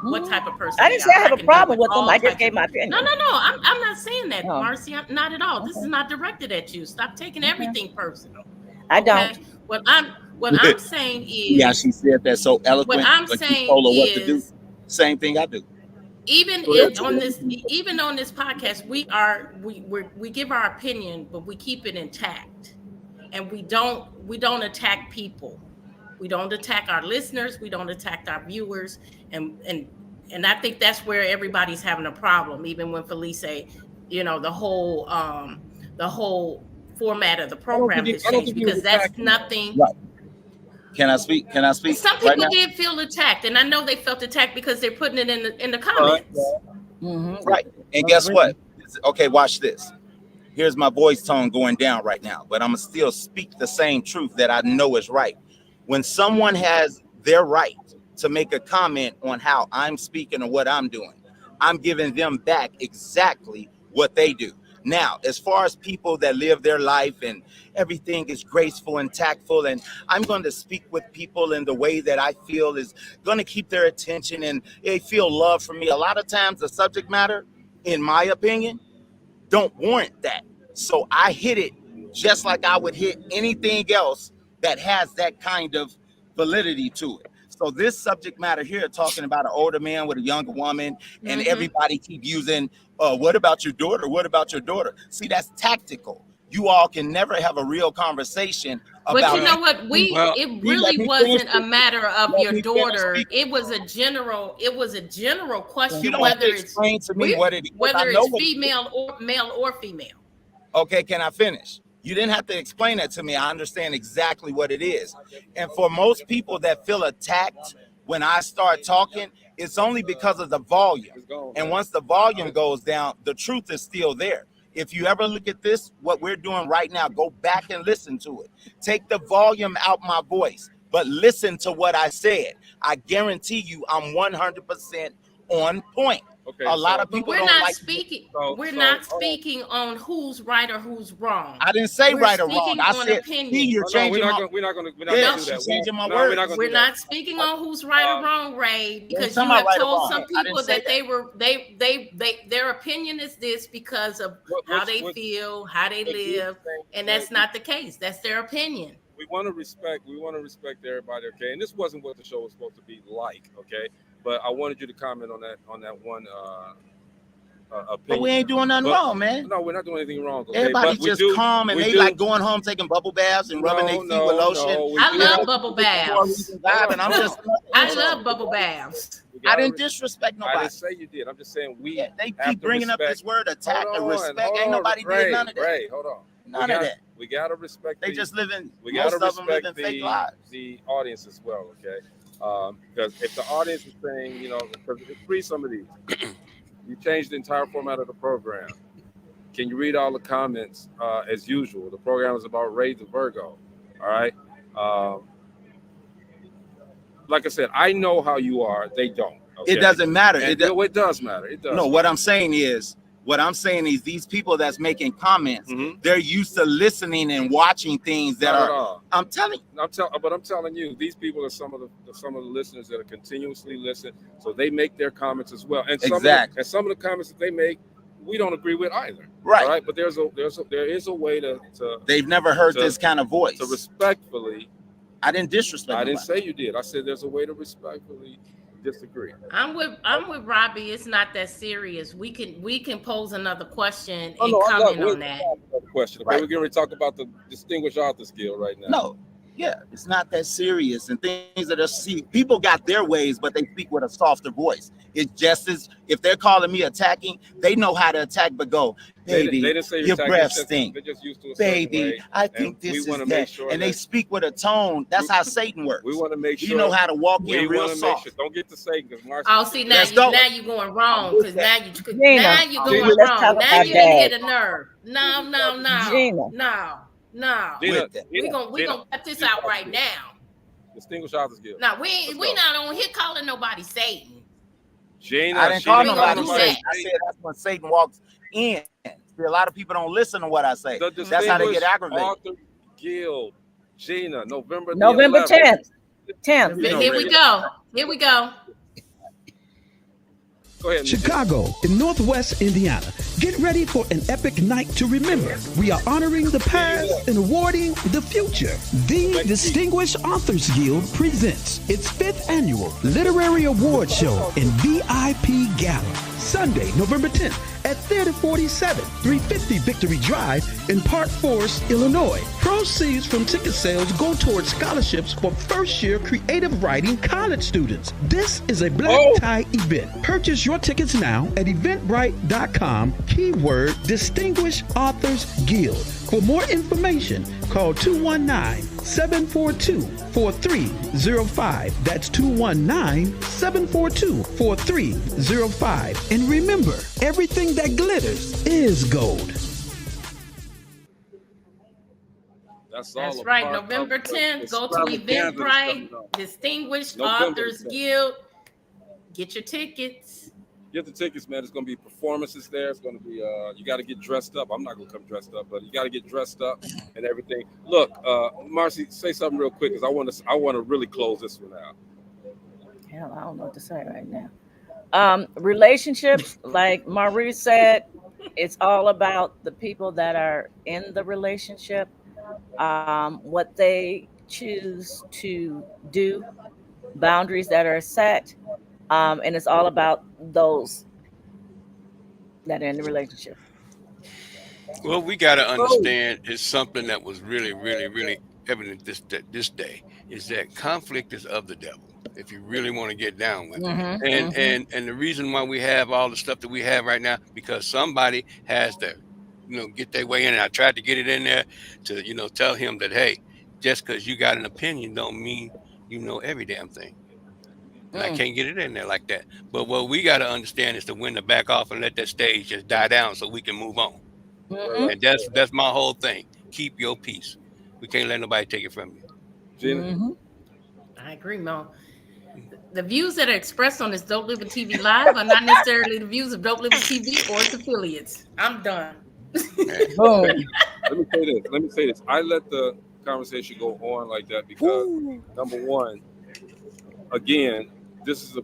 what type of person I they didn't say are. I have I a can deal problem with with them. all I just types gave of my people. No, opinion. no, no. I'm not saying that, Oh, Marcy. Not at all. This is okay. not directed at you. Stop taking Okay. everything personal. I Okay. don't. What I'm saying Yeah, is she said that so what eloquent, I'm but you saying told her what to do. is Same thing I do. even Go ahead, on Tia. this podcast we give our opinion, but we keep it intact, and we don't attack people. We don't attack our listeners. We don't attack our viewers, and I think that's where everybody's having a problem. Even when Felice, the whole format of the program has I don't changed think he was because that's attacking. nothing. Right. Can I speak? Can I speak Some right people now? did feel attacked, and I know they felt attacked because they're putting it in the Right. comments. Hmm. Right. And guess what? Okay, watch this. Here's my voice tone going down right now, but I'm gonna still speak the same truth that I know is right. When someone has their right to make a comment on how I'm speaking or what I'm doing, I'm giving them back exactly what they do. Now, as far as people that live their life and everything is graceful and tactful, and I'm going to speak with people in the way that I feel is going to keep their attention and they feel love for me. A lot of times the subject matter, in my opinion, don't warrant that. So I hit it just like I would hit anything else that has that kind of validity to it. So this subject matter here, talking about an older man with a younger woman, and everybody keep using, what about your daughter? What about your daughter? See, that's tactical. You all can never have a real conversation But about you know what? let It really me finish wasn't a this. matter of Let your me finish daughter. speaking. It was a general question, You don't have whether to explain to me it's what it is. I whether know it's what it is. female or male or female. Okay, can I finish? You didn't have to explain that to me. I understand exactly what it is. And for most people that feel attacked when I start talking, it's only because of the volume. And once the volume goes down, the truth is still there. If you ever look at this, what we're doing right now, go back and listen to it. Take the volume out my voice, but listen to what I said. I guarantee you I'm 100% on point. Okay, A lot of But people we're don't not like. speaking. So- We're so, not hold on. speaking on who's right or who's wrong. I didn't say We're right or wrong. speaking I on said, opinion. see, you're Oh, no, changing my. we're not gonna do Yes, that. you're changing my No, words. we're not gonna We're do that. not speaking on who's right or wrong, Ray, because you talking about have right or told wrong. some I didn't people say that they were their opinion is this because of how they feel, how they live, and that's not the case. That's their opinion. We want to respect everybody, okay? And this wasn't what the show was supposed to be like, okay? But I wanted you to comment on that one opinion. But we ain't doing nothing wrong, man. No, we're not doing anything wrong. Okay? Everybody But we just do- calm and we they do- like going home taking bubble baths and rubbing their feet with lotion. I love bubble baths. And I'm just. I love bubble baths. I didn't disrespect nobody. I didn't say you did. I'm just saying we. They have keep to bringing up respect- this word attack Hold and on, respect. hold Ain't on, nobody Ray, did none of that. Ray, hold on. None of that. We gotta respect. They just living. We Most gotta of them respect living fake lives. the audience as well, okay? Because if the audience is saying, because read some of these, you changed the entire format of the program. Can you read all the comments as usual? The program is about Ray the Virgo, all right? Like I said, I know how you are. They don't. Okay? It doesn't matter. And, it does matter. It does. No, what I'm saying is these people that's making comments, they're used to listening and watching things that Not at are. all. I'm telling. But I'm telling you, these people are some of the listeners that are continuously listening, so they make their comments as well. And some of the comments that they make, we don't agree with either. Right. All right. But there is a way to. They've never heard this kind of voice. To respectfully. I didn't disrespect. I didn't say you did. I said there's a way to respectfully disagree. I'm with Robbie. It's not that serious. We can pose another question and I'm comment not- on that. Question. Okay, we're going to talk about the distinguished author skill right now. No. Yeah, it's not that serious. And things that are people got their ways, but they speak with a softer voice. It's just as if they're calling me attacking, they know how to attack, but go, baby, they didn't say your attacking, breath they're stink. just used to a certain Baby, way, I and think we this wanna is make that. sure And they that- speak with a tone. That's how Satan works. We want to make sure You know how to walk we in real wanna make soft. sure- don't get to Satan because Marcy. Oh, see, now Let's go. you're going wrong because now you're Gina, going Gina, let's talk wrong. Now about you didn't hit that. a nerve. No. Gina, We gonna cut this out right now. Distinguished author skill. Now we not on here calling nobody Satan. Gina, I didn't she call didn't nobody do Satan. that. I said that's when Satan walks in. See, a lot of people don't listen to what I say. The That's how they get Distinguished aggravated. Author Guild. Gina, November 10th. Here we go. Here we go. Go ahead. Chicago in Northwest Indiana. Get ready for an epic night to remember. We are honoring the past and awarding the future. The Distinguished Authors Guild presents its 5th annual Literary Award Show and VIP Gala. Sunday, November 10th at Theater 47, 350 Victory Drive in Park Forest, Illinois. Proceeds from ticket sales go towards scholarships for first-year creative writing college students. This is a black tie event. Purchase your tickets now at eventbrite.com, keyword Distinguished Authors Guild. For more information, call 219-742-4305. That's 219-742-4305. And remember, everything that glitters is gold. That's right. November 10th. Go to Eventbrite, Distinguished Authors Guild. Get your tickets. Get the tickets, man. It's going to be performances there. It's going to be, you got to get dressed up. I'm not going to come dressed up, but you got to get dressed up and everything. Look, Marcy, say something real quick because I want to really close this one out. Hell, I don't know what to say right now. Relationships, like Maurice said, it's all about the people that are in the relationship, what they choose to do, boundaries that are set, and it's all about those that are in the relationship. Well, we got to understand is something that was really, really, really evident this day is that conflict is of the devil. If you really want to get down with it, and the reason why we have all the stuff that we have right now because somebody has to, get their way in. And I tried to get it in there to, tell him that hey, just because you got an opinion don't mean you know every damn thing. And I can't get it in there like that. But what we got to understand is to when to back off and let that stage just die down so we can move on. And that's my whole thing. Keep your peace. We can't let nobody take it from you. Gina? I agree, Mo. The views that are expressed on this Dope Living TV Live are not necessarily the views of Dope Living TV or its affiliates. I'm done. Let me say this. I let the conversation go on like that because number one, again, this is a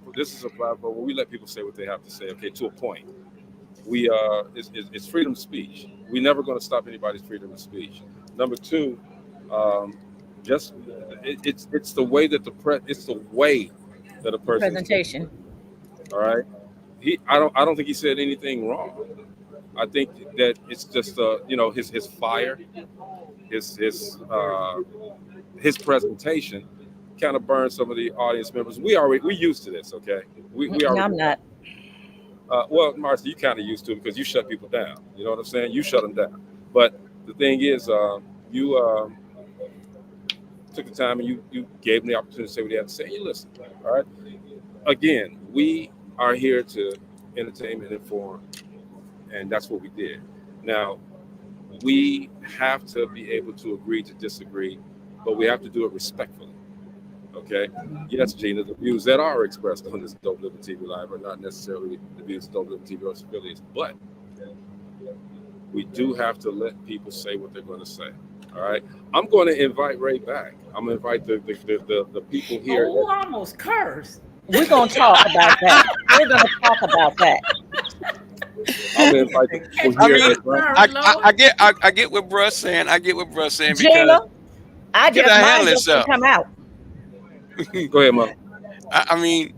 platform where we let people say what they have to say. Okay, to a point. It's freedom of speech. We're never going to stop anybody's freedom of speech. Number two, it's the way that a person presentation. All right. I don't think he said anything wrong. I think that it's just his fire, his presentation kind of burned some of the audience members. We used to this, okay? We already. I'm not. Well, Marcy, you kind of used to it because you shut people down. You know what I'm saying? You shut them down. But the thing is, you took the time and you gave them the opportunity to say what they had to say. You listened. All right. Again, we are here to entertain and inform, and that's what we did. Now, we have to be able to agree to disagree, but we have to do it respectfully. Okay. Yes, Gina, the views that are expressed on this Dope Living TV Live are not necessarily the views of Dope Living TV or its affiliates, but we do have to let people say what they're going to say. All right. I'm going to invite Ray back. I'm going to invite the people here. Oh, almost cursed. We're going to talk about that. We're going to talk about that. I'm going to invite the people here. I get what Bruh's saying. Gina, I just handle might just come out. Go ahead, Mom. I mean,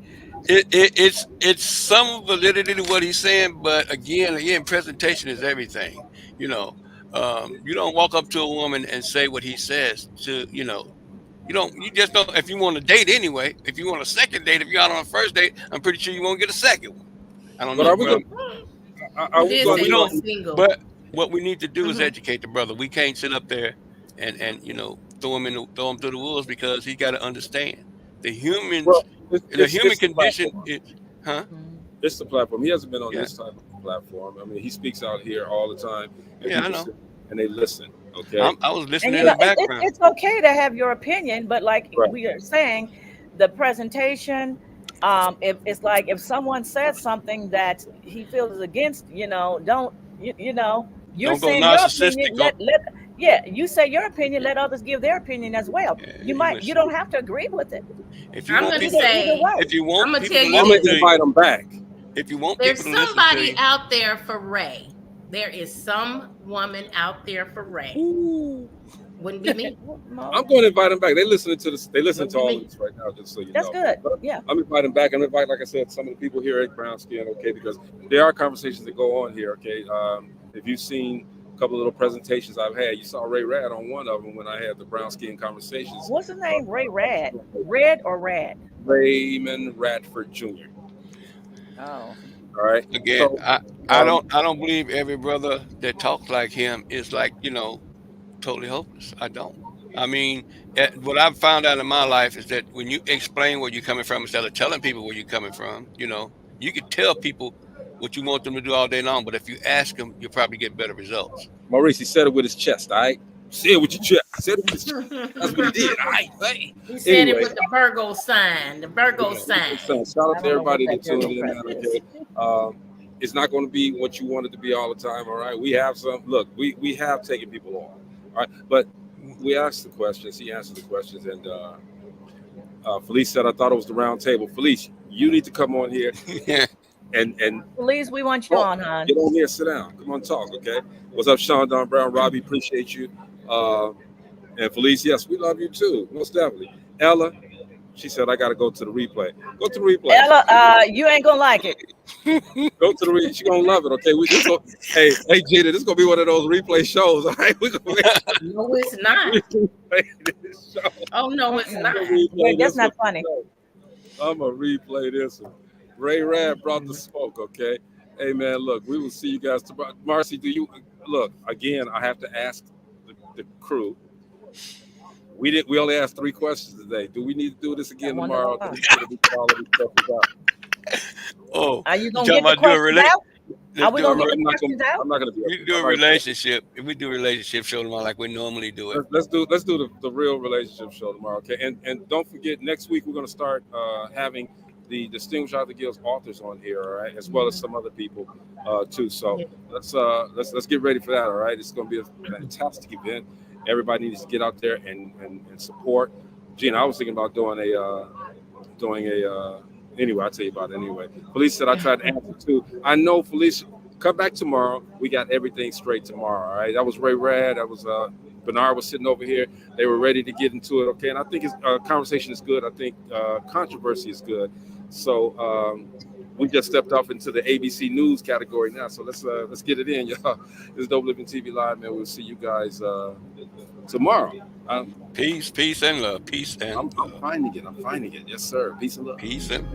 it's some validity to what he's saying, but again, presentation is everything. You don't walk up to a woman and say what he says to, you just don't, if you want to date anyway, if you want a second date, if you're out on a first date, I'm pretty sure you won't get a second one. I don't know. But what we need to do is educate the brother. We can't sit up there and throw him through the wolves because he got to understand the humans. Well, the human condition is, It's the platform. He hasn't been on this type of platform. I mean, he speaks out here all the time. And I know. And they listen. Okay. I was listening in the background. It's okay to have your opinion, but like we are saying, the presentation. If it's like if someone says something that he feels is against, you're don't saying your opinion. You say your opinion. Let others give their opinion as well. Yeah, you don't have to agree with it. If you want people, I'm gonna tell you, I'm gonna invite them back. If you want, there's somebody out there for Ray. There is some woman out there for Ray. Ooh. Wouldn't be me. I'm going to invite them back. They listen to this. They listen to all of this right now, just so you know. That's good. Yeah. I'm inviting back. I'm invite, like I said, some of the people here at Brown Skin. Okay, because there are conversations that go on here. Okay, if you've seen a couple of little presentations I've had, you saw Ray Rad on one of them when I had the Brown Skin conversations. What's his name? Ray Rad. Red or Rad? Raymond Radford Jr. Oh. All right. Again, so, I don't believe every brother that talks like him is like totally hopeless. I don't. I mean, what I've found out in my life is that when you explain where you're coming from instead of telling people where you're coming from, you can tell people what you want them to do all day long, but if you ask them, you'll probably get better results. Maurice, he said it with his chest, all right? Say it with your chest. Say it with his chest. That's what he did, all right? Hey. He said it with the Virgo sign. The Virgo sign. Shout out to everybody that tuned in. Okay. It's not going to be what you want it to be all the time, all right? We have we have taken people on. All right, but we asked the questions. He answered the questions, and Felice said, "I thought it was the round table." Felice, you need to come on here, and Felice, we want you on, hon. Get on here, sit down, come on, talk, okay? What's up, Sean, Don Brown, Robbie? Appreciate you, and Felice, yes, we love you too, most definitely. Ella, she said, "I got to go to the replay." Go to the replay. Ella, you ain't gonna like it. Go to the she gonna love it. Okay, hey Gina, this is gonna be one of those replay shows. All right, we're gonna No, it's not. replay this show. Oh no, it's not. Wait, that's not funny. I'm gonna replay this one. Ray Rad brought the smoke. Okay, hey man, look, we will see you guys tomorrow. Marcy, do you look again? I have to ask the crew. We only asked 3 questions today. Do we need to do this again tomorrow? Oh, are you gonna get the questions out? Are we gonna get the questions out? I'm not gonna be. We do a relationship. If we do a relationship show tomorrow, like we normally do it. Let's do the real relationship show tomorrow. Okay, and don't forget, next week we're gonna start having the Distinguished Author Guild's authors on here, all right, as well as some other people too. So let's get ready for that. All right, it's gonna be a fantastic event. Everybody needs to get out there and support. Gina, I was thinking about doing a anyway, I'll tell you about it anyway. Felicia said I tried to answer too. I know, Felicia, come back tomorrow. We got everything straight tomorrow, all right? That was Ray Rad. That was Bernard was sitting over here. They were ready to get into it, okay? And I think conversation is good. I think controversy is good. So we just stepped off into the ABC News category now. So let's get it in, y'all. This is Dope Living TV Live, man. We'll see you guys tomorrow. Peace and love. Peace and I'm finding it. Yes, sir. Peace and love. Peace and